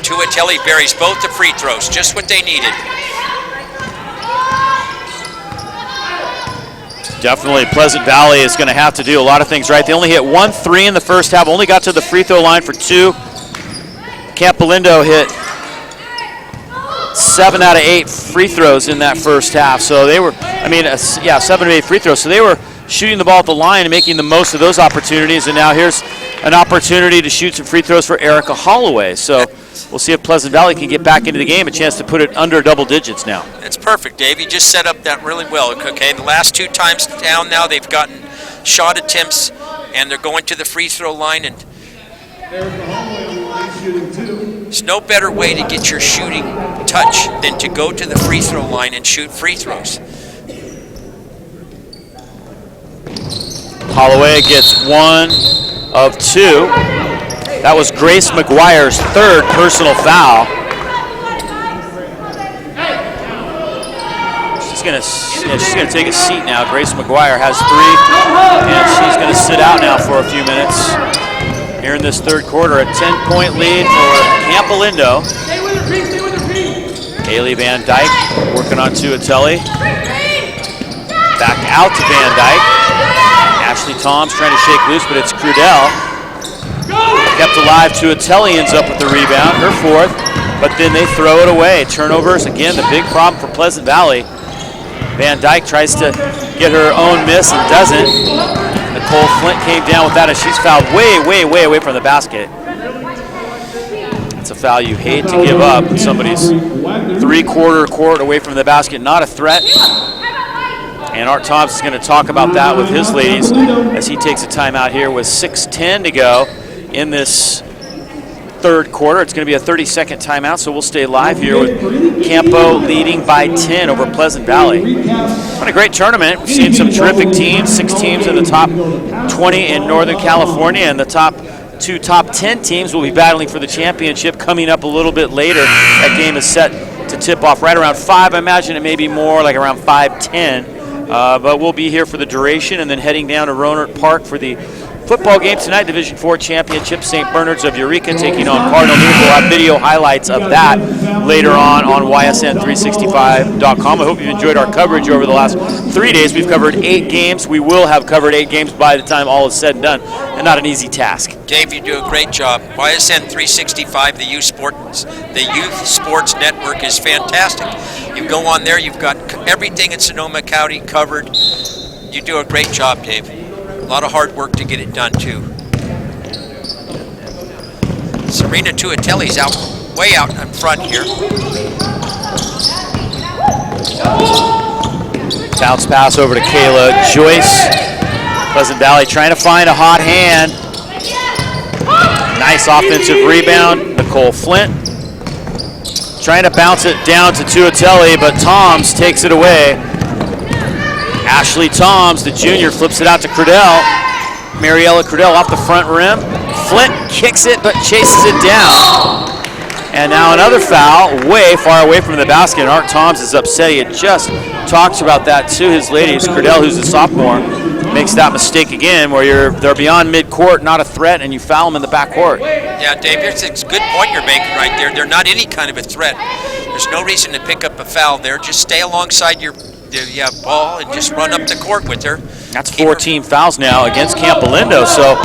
Tuatelli buries both the free throws, just what they needed. Definitely Pleasant Valley is going to have to do a lot of things right. They only hit 1 3 in the first half, only got to the free throw line for 2. Campolindo hit 7 out of 8 free throws in that first half. So they were, 7 of 8 free throws. So they were shooting the ball at the line and making the most of those opportunities. And now here's an opportunity to shoot some free throws for Erica Holloway. So we'll see if Pleasant Valley can get back into the game, a chance to put it under double digits now. That's perfect, Dave. You just set up that really well. Okay, the last 2 times down now, they've gotten shot attempts, and they're going to the free throw line. And there's no better way to get your shooting touch than to go to the free throw line and shoot free throws. Holloway gets 1 of 2. That was Grace McGuire's 3rd personal foul. She's gonna take a seat now. Grace McGuire has 3, and she's gonna sit out now for a few minutes. Here in this third quarter, a 10-point lead for Campolindo. Haley Van Dyke working on Tuatelli. Back out to Van Dyke. Ashley Toms trying to shake loose, but it's Crudell. kept alive. Tuatelli ends up with the rebound, her fourth, but then they throw it away. Turnovers, again, the big problem for Pleasant Valley. Van Dyke tries to get her own miss and doesn't. Nicole Flint came down with that as she's fouled way, way, way away from the basket. It's a foul you hate to give up when somebody's three-quarter court away from the basket, not a threat. And Art Thompson is going to talk about that with his ladies as he takes a timeout here with 6:10 to go in this third quarter. It's going to be a 30-second timeout, so we'll stay live here with Campo leading by 10 over Pleasant Valley. What a great tournament. We've seen some terrific teams, 6 teams in the top 20 in Northern California, and the top 10 teams will be battling for the championship coming up a little bit later. That game is set to tip off right around 5. I imagine it may be more like around 5:10. But we'll be here for the duration and then heading down to Rohnert Park for the football game tonight, Division IV Championship, St. Bernard's of Eureka taking on Cardinal Newman. We'll have video highlights of that later on YSN365.com. I hope you've enjoyed our coverage over the last 3 days. We've covered 8 games. We will have covered 8 games by the time all is said and done, and not an easy task. Dave, you do a great job. YSN 365, the Youth Sports Network, is fantastic. You go on there, you've got everything in Sonoma County covered. You do a great job, Dave. A lot of hard work to get it done, too. Serena Tuatelli's way out in front here. Bounce pass over to Kayla Joyce. Pleasant Valley trying to find a hot hand. Nice offensive rebound. Nicole Flint trying to bounce it down to Tuatelli, but Toms takes it away. Ashley Toms, the junior, flips it out to Credell. Mariella Credell off the front rim. Flint kicks it, but chases it down. And now another foul, way far away from the basket. And Art Toms is upset. He had just talked about that to his ladies. Credell, who's a sophomore, makes that mistake again where they're beyond midcourt, not a threat, and you foul them in the backcourt. Yeah, Dave, it's a good point you're making right there. They're not any kind of a threat. There's no reason to pick up a foul there. Just stay alongside your ball and just run up the court with her. That's 4 team fouls now against Campolindo. So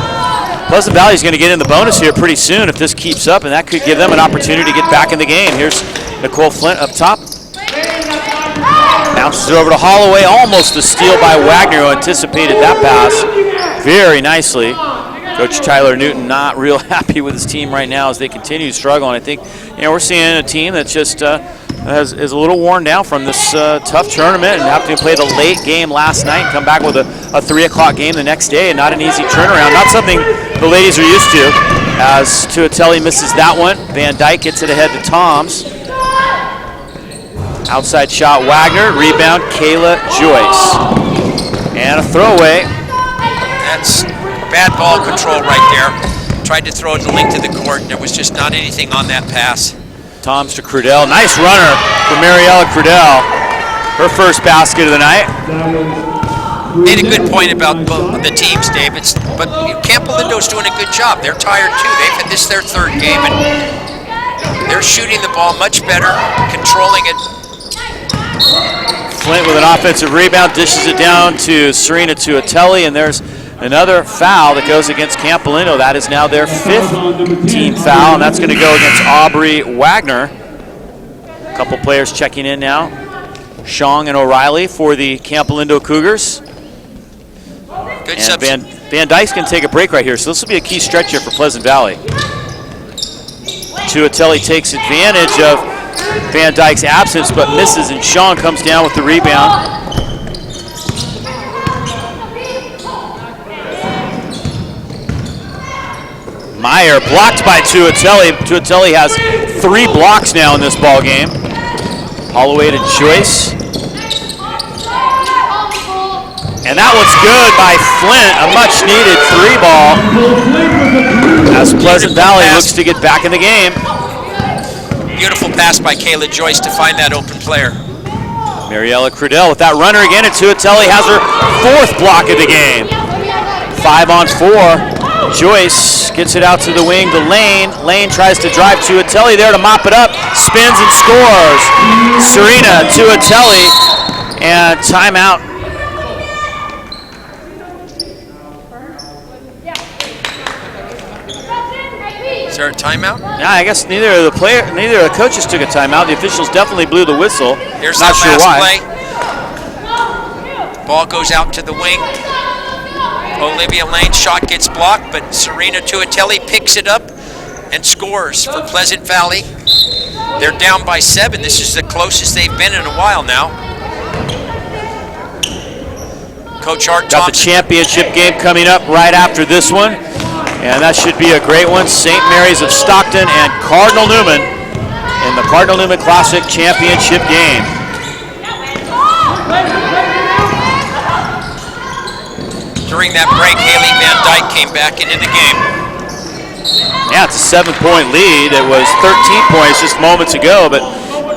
Pleasant Valley is going to get in the bonus here pretty soon if this keeps up, and that could give them an opportunity to get back in the game. Here's Nicole Flint up top. Bounces it over to Holloway, almost a steal by Wagner, who anticipated that pass very nicely. Coach Tyler Newton not real happy with his team right now as they continue to struggle. And I think we're seeing a team that's just is a little worn down from this tough tournament and having to play the late game last night and come back with a 3 o'clock game the next day, and not an easy turnaround. Not something the ladies are used to, as Tuatelli misses that one. Van Dyke gets it ahead to Toms. Outside shot, Wagner. Rebound, Kayla Joyce. And a throwaway. That's bad ball control right there. Tried to throw it the length of the court, and there was just not anything on that pass. Toms to Credell. Nice runner for Mariella Credell. Her first basket of the night. Made a good point about the teams, Dave. But Campolindo's doing a good job. They're tired, too. This is their 3rd game, and they're shooting the ball much better, controlling it. Flint with an offensive rebound, dishes it down to Serena Tuatelli, and there's another foul that goes against Campolindo. That is now their 5th team foul, and that's going to go against Aubrey Wagner. A couple players checking in now. Shong and O'Reilly for the Campolindo Cougars. Good and Van Dyke's going to take a break right here, so this will be a key stretch here for Pleasant Valley. Tuatelli takes advantage of Van Dyke's absence, but misses, and Shong comes down with the rebound. Meyer blocked by Tuatelli. Tuatelli has 3 blocks now in this ball game. Holloway to Joyce. And that one's good by Flint. A much needed 3 ball as Pleasant Valley looks to get back in the game. Beautiful pass by Kayla Joyce to find that open player. Mariella Credell with that runner again, and Tuatelli has her 4th block of the game. 5 on 4. Joyce gets it out to the wing to Lane. Lane tries to drive Tuatelli there to mop it up. Spins and scores. Serena Tuatelli, and timeout. Is there a timeout? Yeah, I guess neither of the coaches took a timeout. The officials definitely blew the whistle. Here's Not that sure last why. play. Ball goes out to the wing. Olivia Lane's shot gets blocked, but Serena Tuatelli picks it up and scores for Pleasant Valley. They're down by 7. This is the closest they've been in a while now. Coach Art Got the Thompson. championship game coming up right after this one, and that should be a great one. St. Mary's of Stockton and Cardinal Newman in the Cardinal Newman Classic Championship game. During that break, Haley Van Dyke came back into the game. Yeah, it's a 7-point lead. It was 13 points just moments ago, but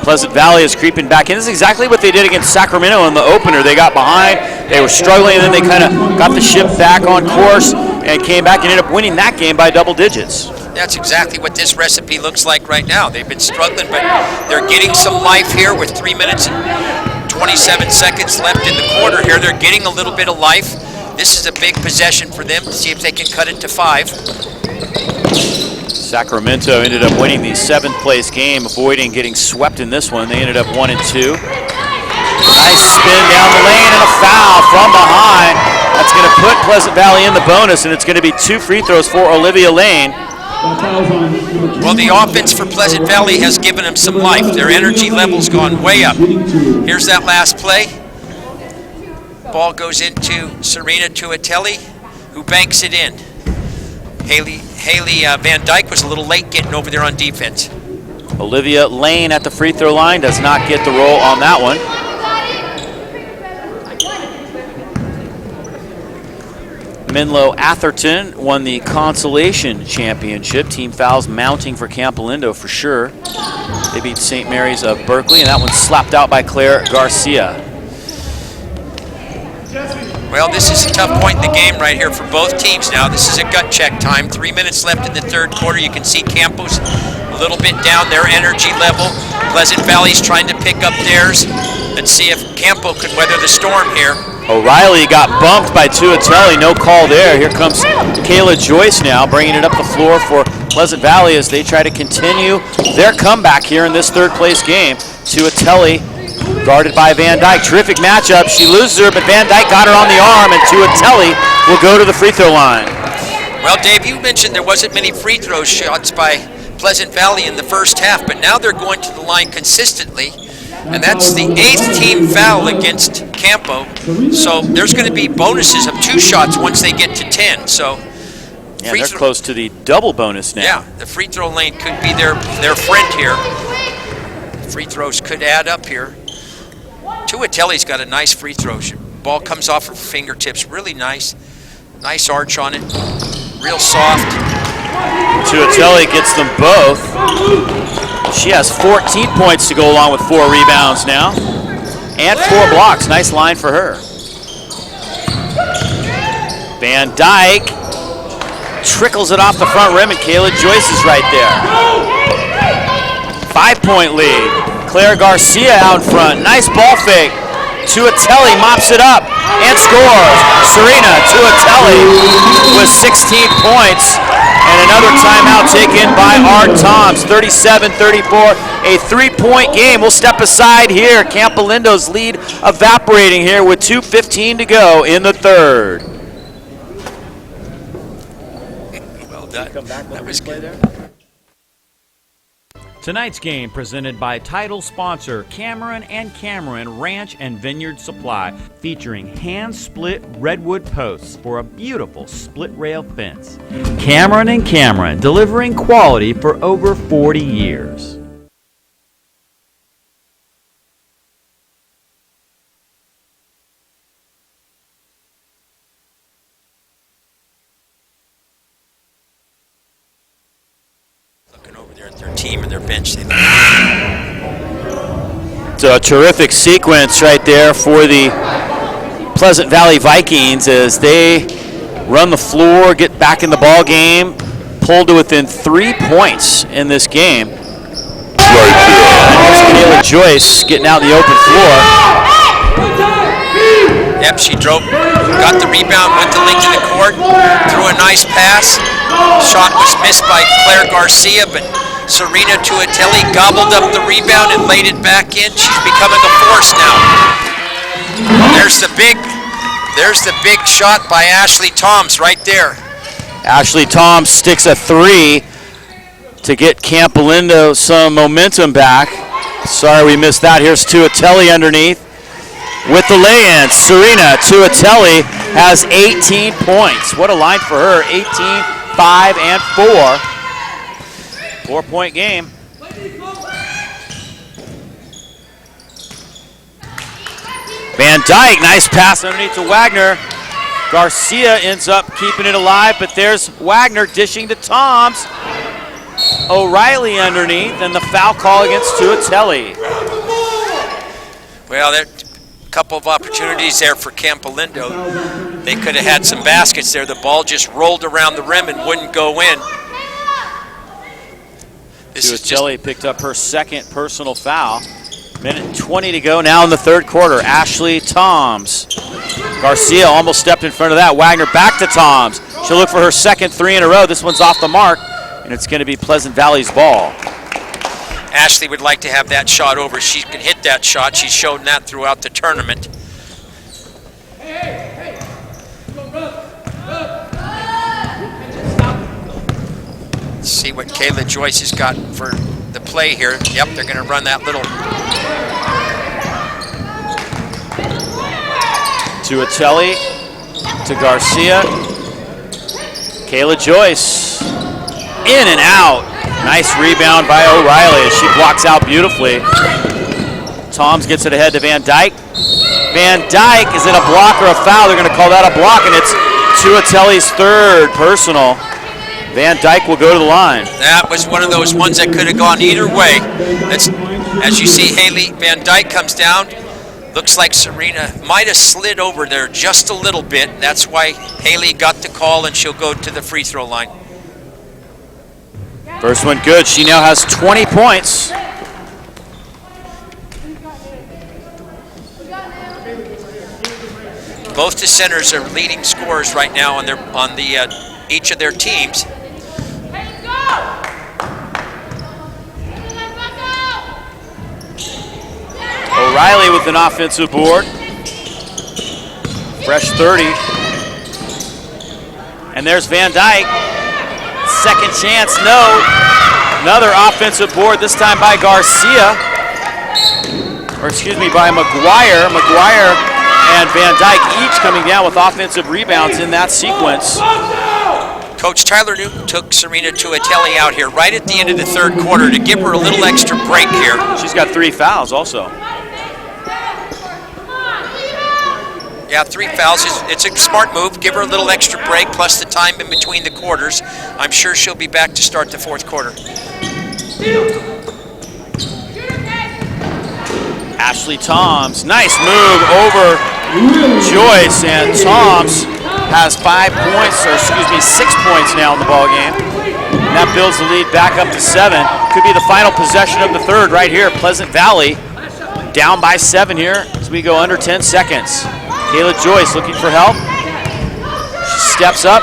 Pleasant Valley is creeping back in. This is exactly what they did against Sacramento in the opener. They got behind, they were struggling, and then they kind of got the ship back on course and came back and ended up winning that game by double digits. That's exactly what this recipe looks like right now. They've been struggling, but they're getting some life here with 3 minutes and 27 seconds left in the quarter here. They're getting a little bit of life. This is a big possession for them to see if they can cut it to 5. Sacramento ended up winning the 7th place game, avoiding getting swept in this one. They ended up 1-2. Nice spin down the lane and a foul from behind. That's going to put Pleasant Valley in the bonus, and it's going to be 2 free throws for Olivia Lane. Well, the offense for Pleasant Valley has given them some life. Their energy level's gone way up. Here's that last play. Ball goes into Serena Tuatelli, who banks it in. Haley Van Dyke was a little late getting over there on defense. Olivia Lane at the free throw line does not get the roll on that one. Menlo Atherton won the consolation championship. Team fouls mounting for Campolindo for sure. They beat St. Mary's of Berkeley, and that one's slapped out by Claire Garcia. Well, this is a tough point in the game right here for both teams now. This is a gut check time. 3 minutes left in the third quarter. You can see Campos a little bit down their energy level. Pleasant Valley's trying to pick up theirs. Let's see if Campo could weather the storm here. O'Reilly got bumped by Tuatelli. No call there. Here comes Kayla Joyce now, bringing it up the floor for Pleasant Valley as they try to continue their comeback here in this third place game. Tuatelli guarded by Van Dyke. Terrific matchup. She loses her, but Van Dyke got her on the arm, and Tuatelli will go to the free throw line. Well, Dave, you mentioned there wasn't many free throw shots by Pleasant Valley in the first half, but now they're going to the line consistently, and that's the 8th team foul against Campo. So there's going to be bonuses of 2 shots once they get to 10. So yeah, they're close to the double bonus now. Yeah, the free throw lane could be their friend here. Free throws could add up here. Tuatelli's got a nice free throw. Ball comes off her fingertips, really nice. Nice arch on it, real soft. Tuatelli gets them both. She has 14 points to go along with 4 rebounds now. And 4 blocks, nice line for her. Van Dyke trickles it off the front rim, and Kayla Joyce is right there. 5-point lead. Claire Garcia out in front. Nice ball fake. Tuatelli mops it up and scores. Serena Tuatelli with 16 points. And another timeout taken by Art Toms. 37-34, a 3-point game. We'll step aside here. Campolindo's lead evaporating here with 2:15 to go in the third. Well done. That was good. Tonight's game presented by title sponsor Cameron & Cameron Ranch and Vineyard Supply, featuring hand-split redwood posts for a beautiful split rail fence. Cameron & Cameron, delivering quality for over 40 years. Team and their bench. It's a terrific sequence right there for the Pleasant Valley Vikings as they run the floor, get back in the ball game, pulled to within 3 points in this game. Here's Kayla Joyce getting out in the open floor. Yep, she got the rebound, went the length of the court, threw a nice pass, Shot was missed by Claire Garcia, but Serena Tuatelli gobbled up the rebound and laid it back in. She's becoming a force now. There's the big shot by Ashley Toms right there. Ashley Toms sticks a 3 to get Campolindo some momentum back. Sorry we missed that. Here's Tuatelli underneath with the lay-in. Serena Tuatelli has 18 points. What a line for her. 18, 5, and 4. 4-point game. Van Dyke, nice pass underneath to Wagner. Garcia ends up keeping it alive, but there's Wagner dishing to Toms. O'Reilly underneath, and the foul call against Tuatelli. Well, there a couple of opportunities there for Campolindo. They could have had some baskets there. The ball just rolled around the rim and wouldn't go in. Tuatelli picked up her second personal foul. Minute 20 to go now in the third quarter. Ashley Toms. Garcia almost stepped in front of that. Wagner back to Toms. She'll look for her second 3 in a row. This one's off the mark, and it's going to be Pleasant Valley's ball. Ashley would like to have that shot over. She can hit that shot. She's shown that throughout the tournament. Let's see what Kayla Joyce has got for the play here. Yep, they're going to run that little. Tuatelli to Garcia. Kayla Joyce in and out. Nice rebound by O'Reilly as she blocks out beautifully. Toms gets it ahead to Van Dyke. Van Dyke, is it a block or a foul? They're going to call that a block, and it's Tuatelli's third personal. Van Dyke will go to the line. That was one of those ones that could have gone either way. As you see, Haley Van Dyke comes down. Looks like Serena might have slid over there just a little bit. That's why Haley got the call, and she'll go to the free throw line. First one good. She now has 20 points. Both the centers are leading scorers right now on each of their teams. O'Reilly with an offensive board. Fresh 30. And there's Van Dyke. Second chance, no. Another offensive board, this time by Garcia. Or excuse me, by McGuire. McGuire and Van Dyke each coming down with offensive rebounds in that sequence. Coach Tyler Newton took Serena Tuatelli out here right at the end of the third quarter to give her a little extra break here. She's got 3 fouls also. Yeah, 3 fouls. It's a smart move. Give her a little extra break, plus the time in between the quarters. I'm sure she'll be back to start the fourth quarter. Ashley Toms, nice move over Joyce, and Toms has 5 points, or excuse me, 6 points now in the ball game. And that builds the lead back up to 7. Could be the final possession of the third right here. Pleasant Valley down by 7 here as we go under 10 seconds. Kayla Joyce looking for help. She steps up,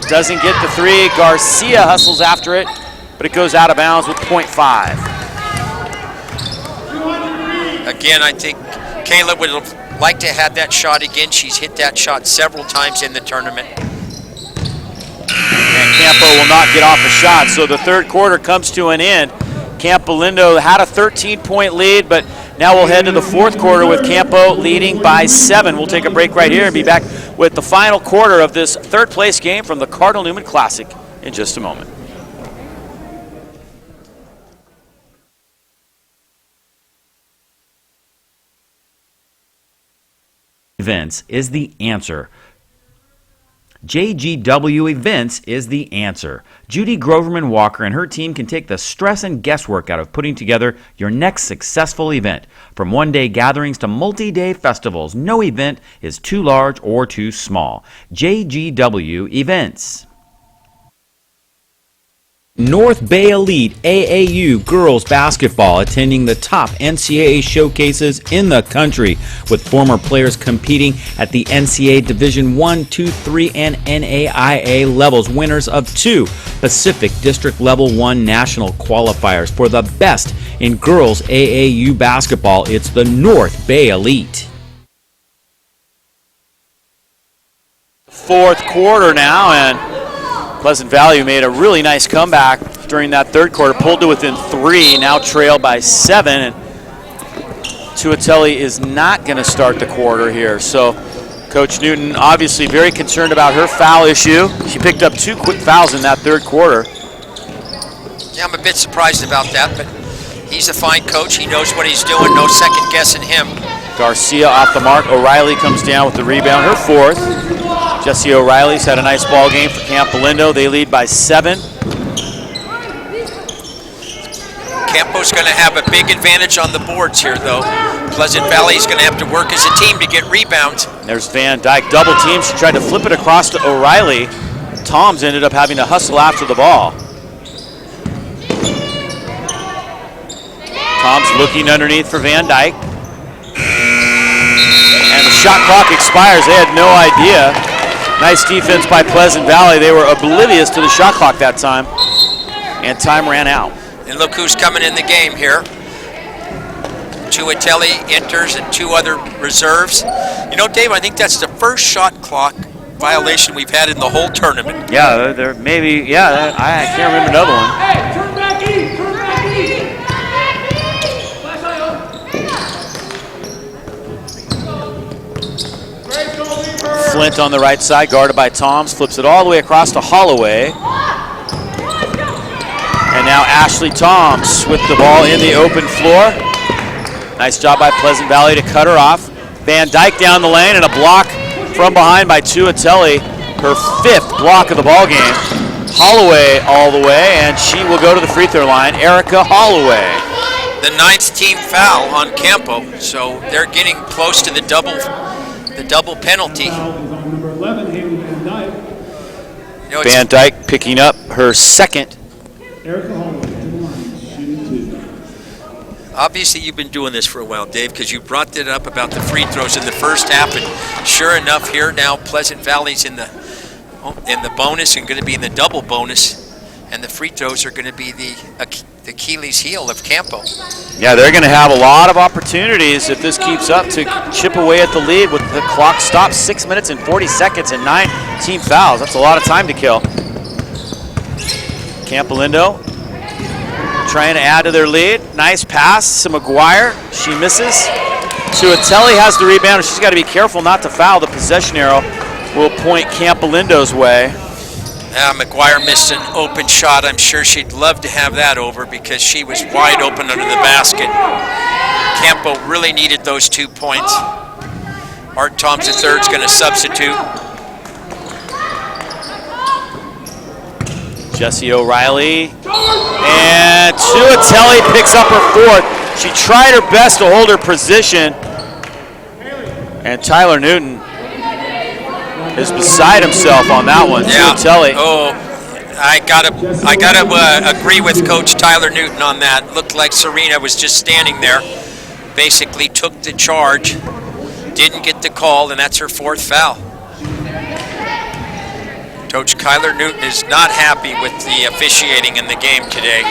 doesn't get the 3. Garcia hustles after it, but it goes out of bounds with .5. Again, I think Kayla would have liked to have that shot again. She's hit that shot several times in the tournament. And Campo will not get off a shot, so the third quarter comes to an end. Campolindo had a 13-point lead, but now we'll head to the fourth quarter with Campo leading by 7. We'll take a break right here and be back with the final quarter of this third-place game from the Cardinal Newman Classic in just a moment. Events is the answer. JGW Events is the answer. Judy Groverman Walker and her team can take the stress and guesswork out of putting together your next successful event. From one-day gatherings to multi-day festivals, no event is too large or too small. JGW Events. North Bay Elite AAU girls basketball attending the top NCAA showcases in the country, with former players competing at the NCAA Division I, II, III, and NAIA levels, winners of 2 Pacific District Level 1 national qualifiers. For the best in girls AAU basketball, it's the North Bay Elite. Fourth quarter now, and Pleasant Valley made a really nice comeback during that third quarter, pulled to within 3, now trailed by 7, and Tuatelli is not going to start the quarter here. So Coach Newton obviously very concerned about her foul issue. She picked up 2 quick fouls in that third quarter. Yeah, I'm a bit surprised about that, but he's a fine coach. He knows what he's doing, no second guessing him. Garcia off the mark. O'Reilly comes down with the rebound, her 4th. Jesse O'Reilly's had a nice ball game for Campolindo. They lead by 7. Campo's going to have a big advantage on the boards here, though. Pleasant Valley's going to have to work as a team to get rebounds. There's Van Dyke, double team. She tried to flip it across to O'Reilly. Toms ended up having to hustle after the ball. Toms looking underneath for Van Dyke. And the shot clock expires. They had no idea. Nice defense by Pleasant Valley. They were oblivious to the shot clock that time, and time ran out. And look who's coming in the game here. Tuatelli enters and 2 other reserves. You know, Dave, I think that's the first shot clock violation we've had in the whole tournament. Yeah, there maybe, yeah, I can't remember another one. Hey, turn back east, turn back east. Flint on the right side, guarded by Toms, flips it all the way across to Holloway. And now Ashley Toms with the ball in the open floor. Nice job by Pleasant Valley to cut her off. Van Dyke down the lane and a block from behind by Tuatelli, her 5th block of the ball game. Holloway all the way, and she will go to the free throw line. Erica Holloway. The 9th team foul on Campo, so they're getting close to the double penalty. Number 11, Haley Van Dyke. You know, Van Dyke picking up her 2nd. Erica Holloway to the line, shooting 2. obviously you've been doing this for a while, Dave, because you brought it up about the free throws in the first half, and sure enough, here now Pleasant Valley's in the bonus and going to be in the double bonus, and the free throws are going to be the Achilles heel of Campo. Yeah, they're going to have a lot of opportunities if this keeps up to chip away at the lead with the clock stopped 6 minutes and 40 seconds and 9 team fouls. That's a lot of time to kill. Campolindo trying to add to their lead. Nice pass to McGuire. She misses. Tuatelli has the rebound. She's got to be careful not to foul. The possession arrow will point Campolindo's way. McGuire missed an open shot. I'm sure she'd love to have that over because she was wide open under the basket. Campo really needed those 2 points. Art Toms III is going to substitute. Jesse O'Reilly. And Tuatelli picks up her fourth. She tried her best to hold her position. And Tyler Newton is beside himself on that one. Yeah. Tuatelli. Oh, I gotta agree with Coach Tyler Newton on that. Looked like Serena was just standing there, basically took the charge, didn't get the call, and that's her fourth foul. Coach Tyler Newton is not happy with the officiating in the game today.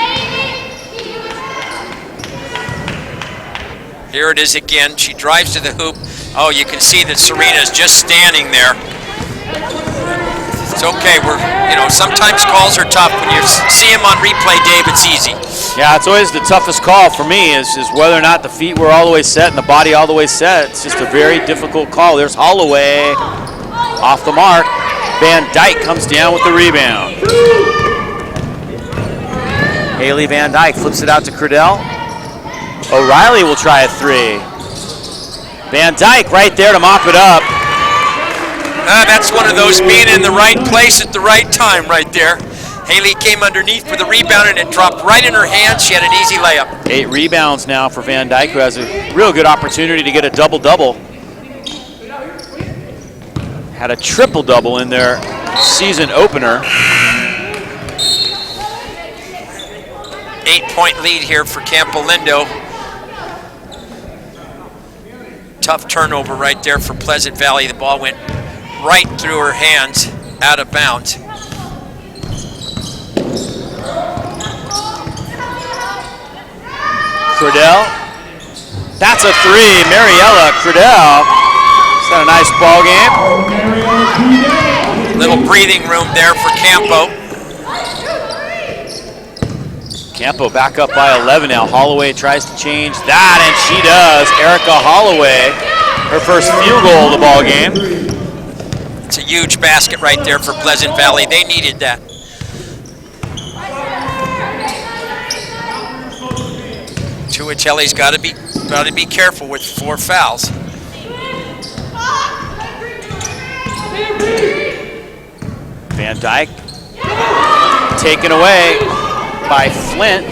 Here it is again. She drives to the hoop. Oh, you can see that Serena is just standing there. It's okay. Sometimes calls are tough. When you see them on replay, Dave, it's easy. Yeah, it's always the toughest call for me is whether or not the feet were all the way set and the body all the way set. It's just a very difficult call. There's Holloway off the mark. Van Dyke comes down with the rebound. Haley Van Dyke flips it out to Cradell. O'Reilly will try a three. Van Dyke right there to mop it up. That's one of those being in the right place at the right time right there. Haley came underneath for the rebound and it dropped right in her hands. She had an easy layup. 8 rebounds now for Van Dyke, who has a real good opportunity to get a double-double. Had a triple-double in their season opener. 8-point lead here for Campolindo. Tough turnover right there for Pleasant Valley. The ball went right through her hands, out of bounds. Cradell. That's a three. Mariella Cradell. Is that a nice ball game? Little breathing room there for Campo. Campo back up by 11 now. Holloway tries to change that, and she does. Erica Holloway, her first field goal of the ball game. It's a huge basket right there for Pleasant Valley. They needed that. Tuatelli's got to be careful with 4 fouls. Van Dyke taken away by Flint.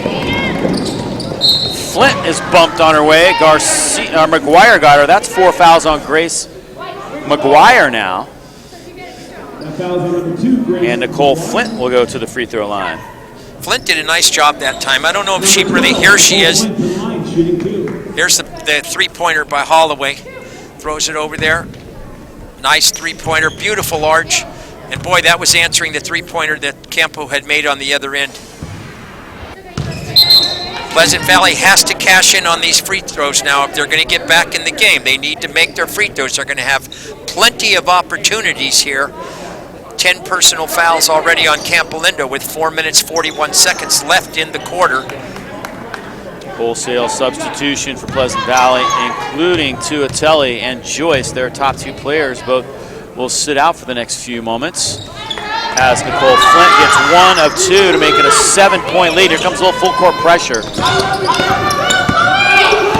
Flint is bumped on her way. McGuire got her. That's 4 fouls on Grace McGuire now. And Nicole Flint will go to the free throw line. Flint did a nice job that time. I don't know if she really, here she is. Here's the 3-pointer by Holloway. Throws it over there. Nice 3-pointer, beautiful arch. And boy, that was answering the 3-pointer that Campo had made on the other end. Pleasant Valley has to cash in on these free throws now if they're going to get back in the game. They need to make their free throws. They're going to have plenty of opportunities here. 10 personal fouls already on Campolindo with 4 minutes, 41 seconds left in the quarter. Wholesale substitution for Pleasant Valley, including Tuatelli and Joyce. Their top 2 players both will sit out for the next few moments as Nicole Flint gets 1 of 2 to make it a 7-point lead. Here comes a little full court pressure.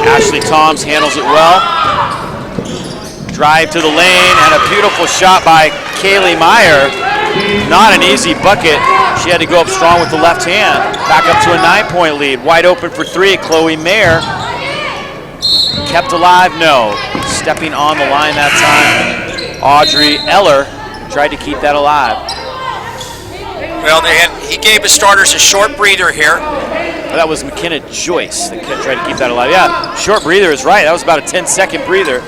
Ashley Toms handles it well. Drive to the lane and a beautiful shot by Kaylee Meyer. Not an easy bucket. She had to go up strong with the left hand. Back up to a 9-point lead. Wide open for 3, Chloe Mayer. Kept alive? No. Stepping on the line that time, Audrey Eller tried to keep that alive. Well, he gave his starters a short breather here. Well, that was McKenna Joyce that tried to keep that alive. Yeah, short breather is right. That was about a 10-second breather.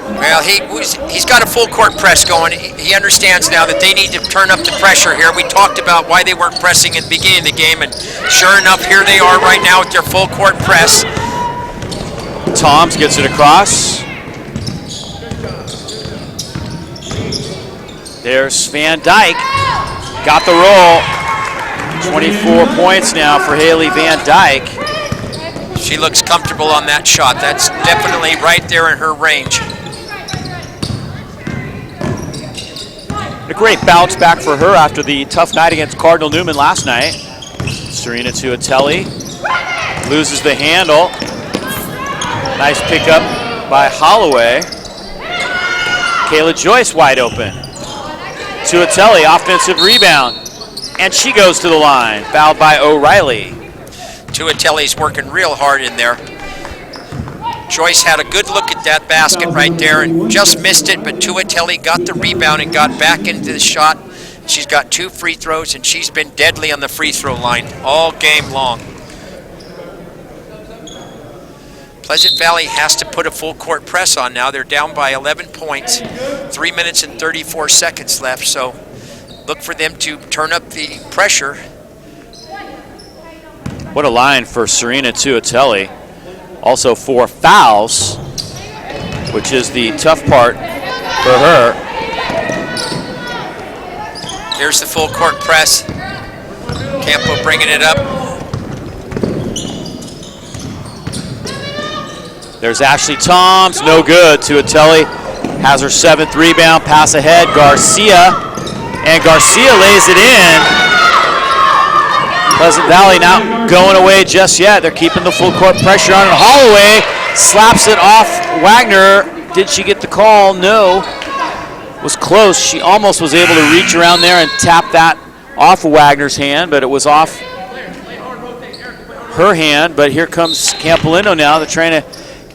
Well, he's got a full court press going. He understands now that they need to turn up the pressure here. We talked about why they weren't pressing at the beginning of the game, and sure enough, here they are right now with their full court press. Toms gets it across. There's Van Dyke. Got the roll. 24 points now for Haley Van Dyke. She looks comfortable on that shot. That's definitely right there in her range. A great bounce back for her after the tough night against Cardinal Newman last night. Serena Tuatelli loses the handle. Nice pickup by Holloway. Kayla Joyce wide open. Tuatelli, offensive rebound. And she goes to the line, fouled by O'Reilly. Tuatelli's working real hard in there. Joyce had a good look at that basket right there and just missed it, but Tuatelli got the rebound and got back into the shot. She's got 2 free throws, and she's been deadly on the free throw line all game long. Pleasant Valley has to put a full court press on now. They're down by 11 points, 3 minutes and 34 seconds left, so look for them to turn up the pressure. What a line for Serena Tuatelli. Also 4 fouls, which is the tough part for her. Here's the full court press. Campo bringing it up. There's Ashley Toms, no good. Tuatelli has her 7th rebound, pass ahead, Garcia, and Garcia lays it in. Pleasant Valley not going away just yet. They're keeping the full court pressure on it. Holloway slaps it off Wagner. Did she get the call? No. Was close. She almost was able to reach around there and tap that off of Wagner's hand, but it was off her hand. But here comes Campolindo now. They're trying to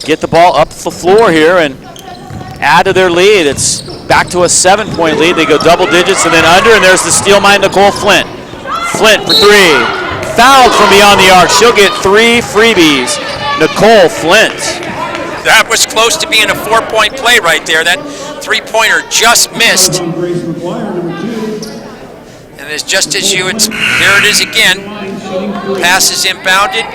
get the ball up the floor here and add to their lead. It's back to a 7-point lead. They go double digits and then under, and there's the steal by Nicole Flint. Flint for 3, fouled from beyond the arc. She'll get 3 freebies. Nicole Flint. That was close to being a 4-point play right there. That three-pointer just missed. Grace McGuire, number 2. And it's just as you, there it is again. Pass is inbounded.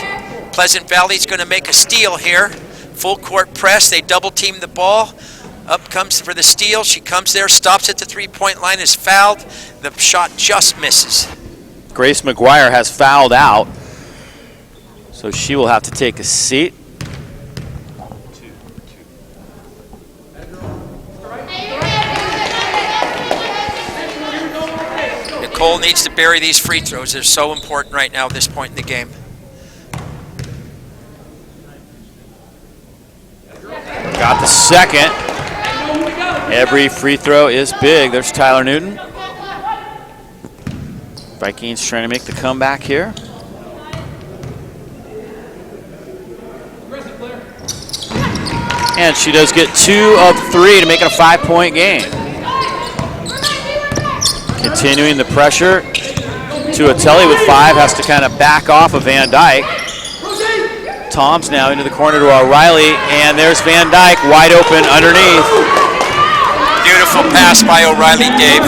Pleasant Valley's going to make a steal here. Full court press. They double team the ball. Up comes for the steal. She comes there, stops at the 3-point line, is fouled. The shot just misses. Grace McGuire has fouled out, so she will have to take a seat. Nicole needs to bury these free throws. They're so important right now at this point in the game. Got the second. Every free throw is big. There's Tyler Newton. Vikings trying to make the comeback here. And she does get 2 of 3 to make it a 5-point game. Continuing the pressure. Tuatelli with 5 has to kind of back off of Van Dyke. Toms now into the corner to O'Reilly, and there's Van Dyke wide open underneath. Beautiful pass by O'Reilly, Dave.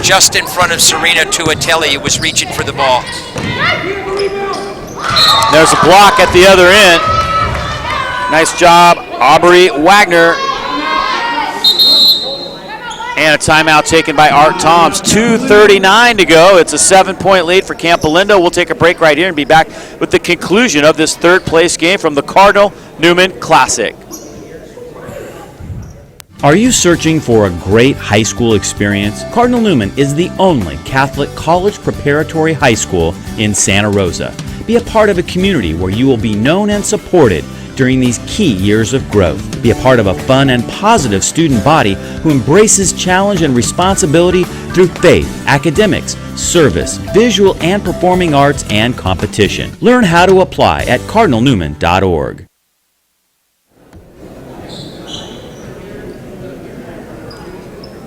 Just in front of Serena Tuatelli, who was reaching for the ball. There's a block at the other end. Nice job, Aubrey Wagner. And a timeout taken by Art Toms. 2:39 to go. It's a 7-point lead for Campolindo. We'll take a break right here and be back with the conclusion of this third-place game from the Cardinal Newman Classic. Are you searching for a great high school experience? Cardinal Newman is the only Catholic college preparatory high school in Santa Rosa. Be a part of a community where you will be known and supported during these key years of growth. Be a part of a fun and positive student body who embraces challenge and responsibility through faith, academics, service, visual and performing arts, and competition. Learn how to apply at cardinalnewman.org.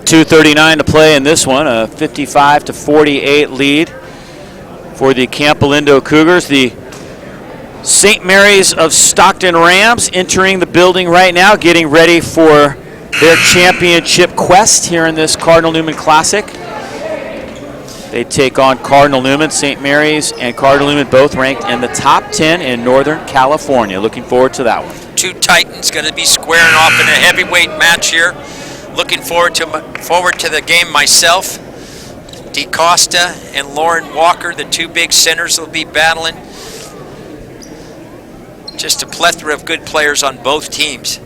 .239 to play in this one, a 55-48 lead for the Campolindo Cougars. The St. Mary's of Stockton Rams entering the building right now, getting ready for their championship quest here in this Cardinal Newman Classic. They take on Cardinal Newman. St. Mary's and Cardinal Newman both ranked in the top 10 in Northern California. Looking forward to that one. 2 Titans going to be squaring off in a heavyweight match here. Looking forward to the game myself. DeCosta and Lauren Walker, the 2 big centers, will be battling. Just a plethora of good players on both teams.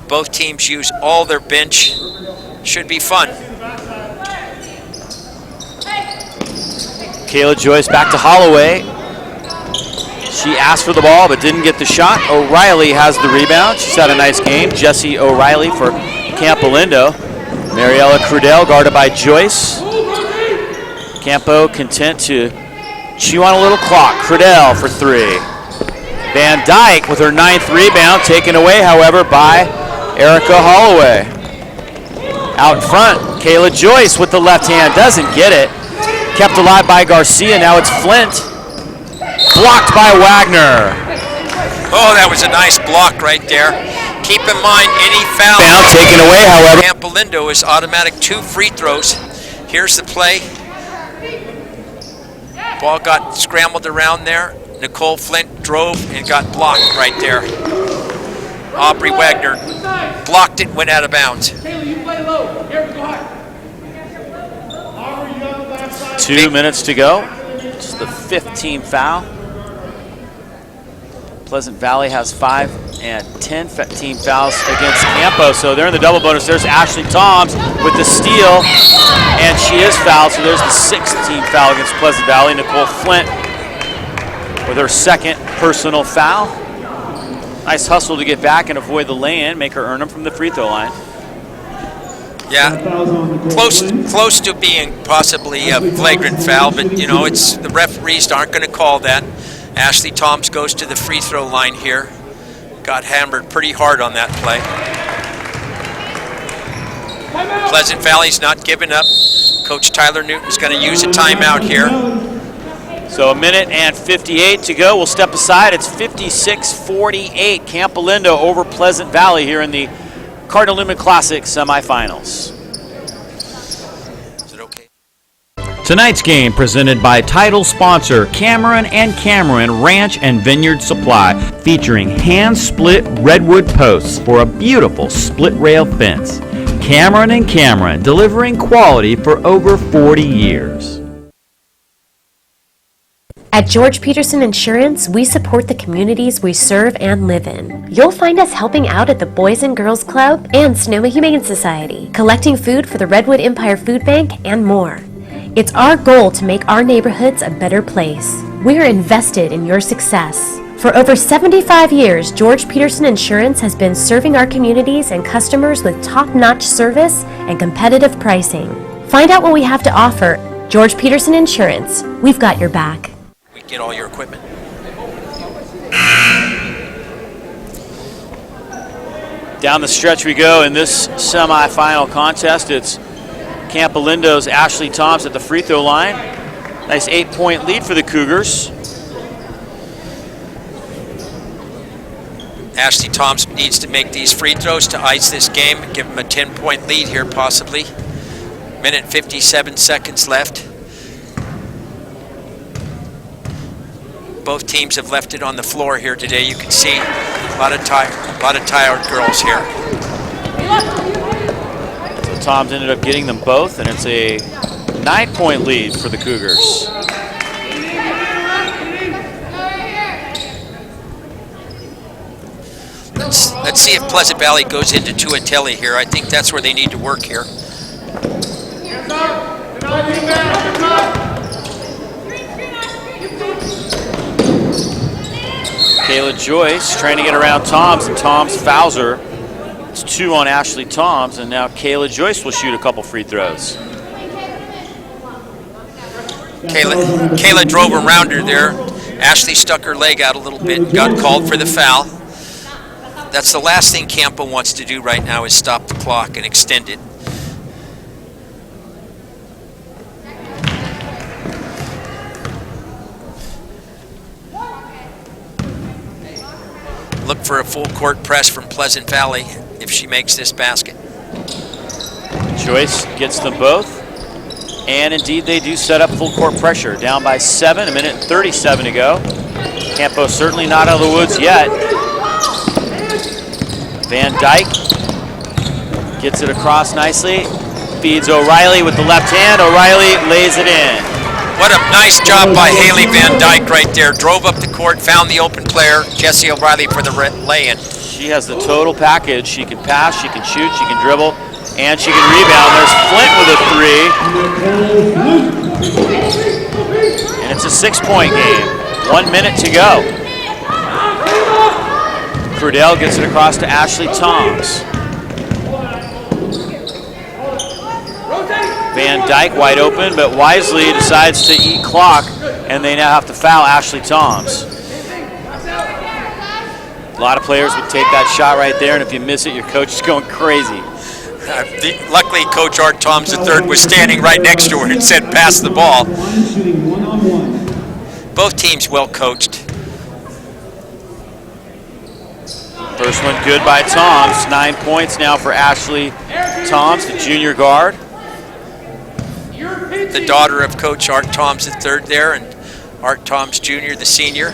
Both teams use all their bench. Should be fun. Kayla Joyce back to Holloway. She asked for the ball but didn't get the shot. O'Reilly has the rebound. She's had a nice game. Jessie O'Reilly for Campolindo. Mariella Crudell guarded by Joyce. Campo content to chew on a little clock. Crudell for 3. Van Dyke with her 9th rebound, taken away, however, by Erica Holloway. Out in front, Kayla Joyce with the left hand, doesn't get it. Kept alive by Garcia, now it's Flint. Blocked by Wagner. Oh, that was a nice block right there. Keep in mind, any foul taken away, however. Campolindo is automatic 2 free throws. Here's the play. Ball got scrambled around there. Nicole Flint drove and got blocked right there. Aubrey Wagner blocked it, went out of bounds. 2 minutes to go. It's the 5th team foul. Pleasant Valley has 5 and 10 team fouls against Campo, so they're in the double bonus. There's Ashley Toms with the steal, and she is fouled, so there's the 6th team foul against Pleasant Valley. Nicole Flint with her 2nd personal foul. Nice hustle to get back and avoid the lay-in, make her earn them from the free throw line. Yeah, close to being possibly a flagrant foul, but you know, it's the referees aren't going to call that. Ashley Toms goes to the free throw line here. Got hammered pretty hard on that play. Pleasant Valley's not giving up. Coach Tyler Newton's going to use a timeout here. So a minute and 58 to go. We'll step aside. It's 56-48. Campolindo over Pleasant Valley here in the Cardinal Newman Classic semifinals. Is it okay? Tonight's game presented by title sponsor Cameron and Cameron Ranch and Vineyard Supply, featuring hand-split redwood posts for a beautiful split rail fence. Cameron and Cameron, delivering quality for over 40 years. At George Peterson Insurance, we support the communities we serve and live in. You'll find us helping out at the Boys and Girls Club and Sonoma Humane Society, collecting food for the Redwood Empire Food Bank, and more. It's our goal to make our neighborhoods a better place. We're invested in your success. For over 75 years, George Peterson Insurance has been serving our communities and customers with top-notch service and competitive pricing. Find out what we have to offer. George Peterson Insurance, we've got your back. Get all your equipment. Down the stretch we go in this semifinal contest. It's Campolindo's Ashley Toms at the free throw line. Nice 8-point lead for the Cougars. Ashley Toms needs to make these free throws to ice this game and give them a 10-point lead here possibly. Minute 57 seconds left. Both teams have left it on the floor here today. You can see a lot of tired girls here. So Toms ended up getting them both, and it's a 9-point lead for the Cougars. Let's see if Pleasant Valley goes into Tuateli here. I think that's where they need to work here. Kayla Joyce trying to get around Toms, and Toms fouls her. It's 2 on Ashley Toms, and now Kayla Joyce will shoot a couple free throws. Kayla drove around her there. Ashley stuck her leg out a little bit and got called for the foul. That's the last thing Campo wants to do right now, is stop the clock and extend it. Look for a full court press from Pleasant Valley if she makes this basket. Joyce gets them both, and indeed they do set up full court pressure. Down by 7, a minute and 37 to go. Campo certainly not out of the woods yet. Van Dyke gets it across nicely, feeds O'Reilly with the left hand. O'Reilly lays it in. What a nice job by Haley Van Dyke right there. Drove up the court, found the open player, Jessie O'Reilly for the lay-in. She has the total package. She can pass, she can shoot, she can dribble, and she can rebound. There's Flint with a 3. And it's a 6-point game. 1 minute to go. Crudell gets it across to Ashley Toms. Van Dyke wide open, but wisely decides to eat clock, and they now have to foul Ashley Toms. A lot of players would take that shot right there, and if you miss it, your coach is going crazy. Luckily, Coach Art Toms III was standing right next to her and said, pass the ball. Both teams well coached. First one good by Toms. 9 points now for Ashley Toms, the junior guard. The daughter of Coach Art Toms III there, and Art Toms Jr., the senior.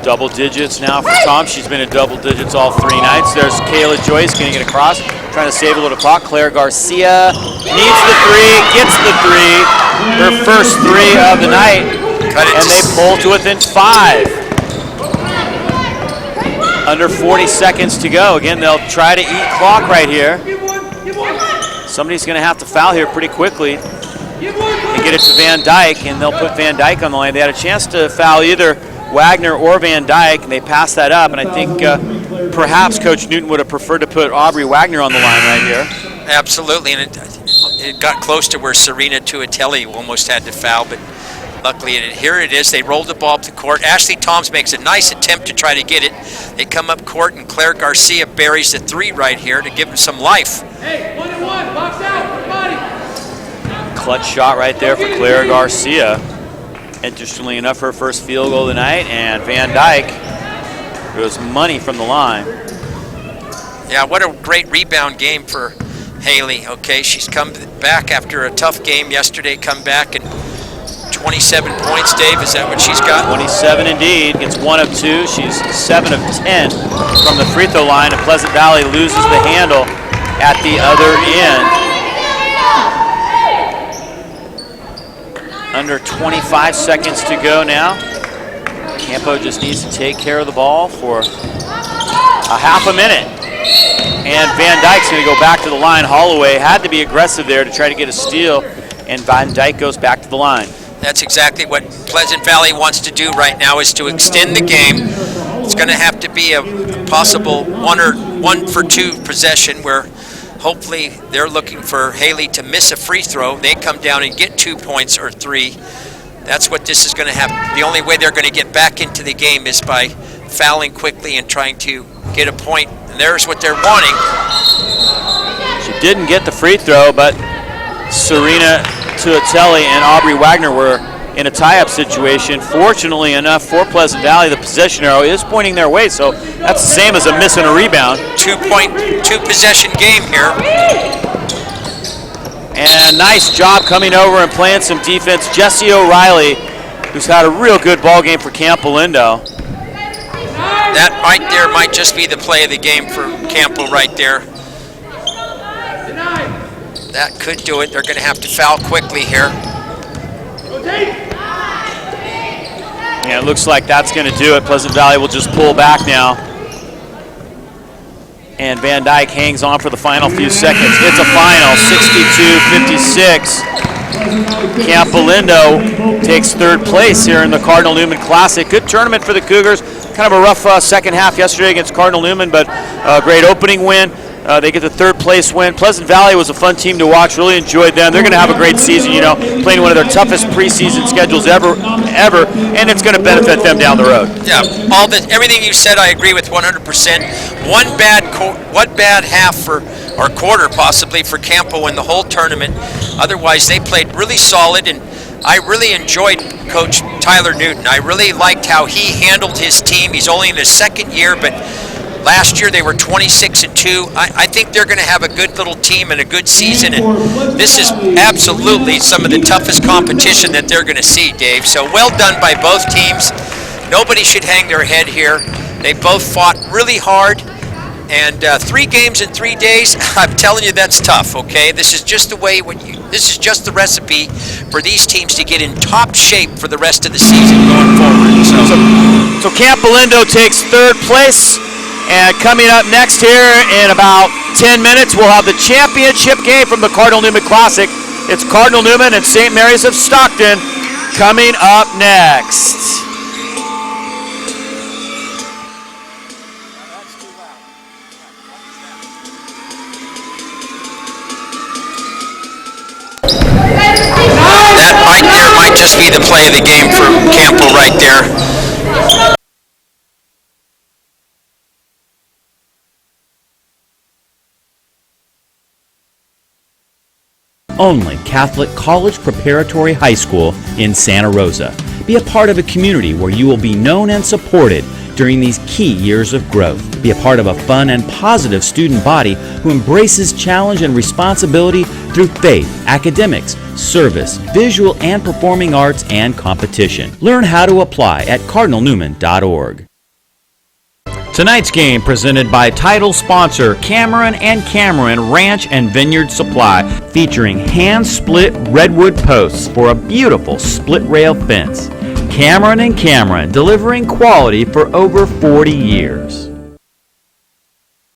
Double digits now for Toms. She's been in double digits all 3 nights. There's Kayla Joyce getting it across, trying to save a little clock. Claire Garcia needs the 3, gets the 3. Her first 3 of the night, and they pull to within 5. Under 40 seconds to go. Again, they'll try to eat clock right here. Somebody's going to have to foul here pretty quickly and get it to Van Dyke, and they'll put Van Dyke on the line. They had a chance to foul either Wagner or Van Dyke, and they passed that up, and I think perhaps Coach Newton would have preferred to put Aubrey Wagner on the line right here. Absolutely, and it got close to where Serena Tuateli almost had to foul, but luckily here it is. They rolled the ball up the court. Ashley Toms makes a nice attempt to try to get it. They come up court, and Claire Garcia buries the 3 right here to give them some life. Hey, 1-on-1, box out, body. clutch shot right there for Clara Garcia. Interestingly enough, her first field goal of the night, and Van Dyke goes money from the line. Yeah, what a great rebound game for Haley. Okay, she's come back after a tough game yesterday, come back and 27 points, Dave. Is that what she's got? 27 indeed. Gets 1 of 2. She's 7 of 10 from the free throw line, and Pleasant Valley loses the handle at the other end. Under 25 seconds to go now. Campo just needs to take care of the ball for a half a minute. And Van Dyke's going to go back to the line. Holloway had to be aggressive there to try to get a steal, and Van Dyke goes back to the line. That's exactly what Pleasant Valley wants to do right now, is to extend the game. It's going to have to be a possible 1 for 2 possession where hopefully they're looking for Haley to miss a free throw. They come down and get 2 points or 3. That's what this is going to happen. The only way they're going to get back into the game is by fouling quickly and trying to get a point. And there's what they're wanting. She didn't get the free throw, but Serena Tuatelli and Aubrey Wagner were in a tie-up situation. Fortunately enough for Pleasant Valley, the possession arrow is pointing their way, so that's the same as a miss and a rebound. 2 possession game here. And a nice job coming over and playing some defense. Jessie O'Reilly, who's had a real good ball game for Campolindo. That right there might just be the play of the game for Campo right there. That could do it. They're going to have to foul quickly here. Yeah, it looks like that's going to do it. Pleasant Valley will just pull back now. And Van Dyke hangs on for the final few seconds. It's a final, 62-56. Campolindo takes 3rd place here in the Cardinal Newman Classic. Good tournament for the Cougars. Kind of a rough second half yesterday against Cardinal Newman, but a great opening win. They get the 3rd place win. Pleasant Valley was a fun team to watch. Really enjoyed them. They're going to have a great season, you know, playing one of their toughest preseason schedules ever, and it's going to benefit them down the road. Yeah, everything you said I agree with 100%. One bad half or quarter possibly for Campo in the whole tournament. Otherwise, they played really solid, and I really enjoyed Coach Tyler Newton. I really liked how he handled his team. He's only in his 2nd year, but last year they were 26-2. I think they're going to have a good little team and a good season, and this is absolutely some of the toughest competition that they're going to see, Dave. So well done by both teams. Nobody should hang their head here. They both fought really hard, and 3 games in 3 days, I'm telling you that's tough, okay? This is just the way, this is just the recipe for these teams to get in top shape for the rest of the season going forward. So Campolindo takes 3rd place. And coming up next here in about 10 minutes, we'll have the championship game from the Cardinal Newman Classic. It's Cardinal Newman and St. Mary's of Stockton coming up next. That right there might just be the play of the game for Campo right there. Only Catholic College Preparatory High School in Santa Rosa. Be a part of a community where you will be known and supported during these key years of growth. Be a part of a fun and positive student body who embraces challenge and responsibility through faith, academics, service, visual and performing arts, and competition. Learn how to apply at cardinalnewman.org. Tonight's game presented by title sponsor Cameron and Cameron Ranch and Vineyard Supply, featuring hand-split redwood posts for a beautiful split-rail fence. Cameron and Cameron, delivering quality for over 40 years.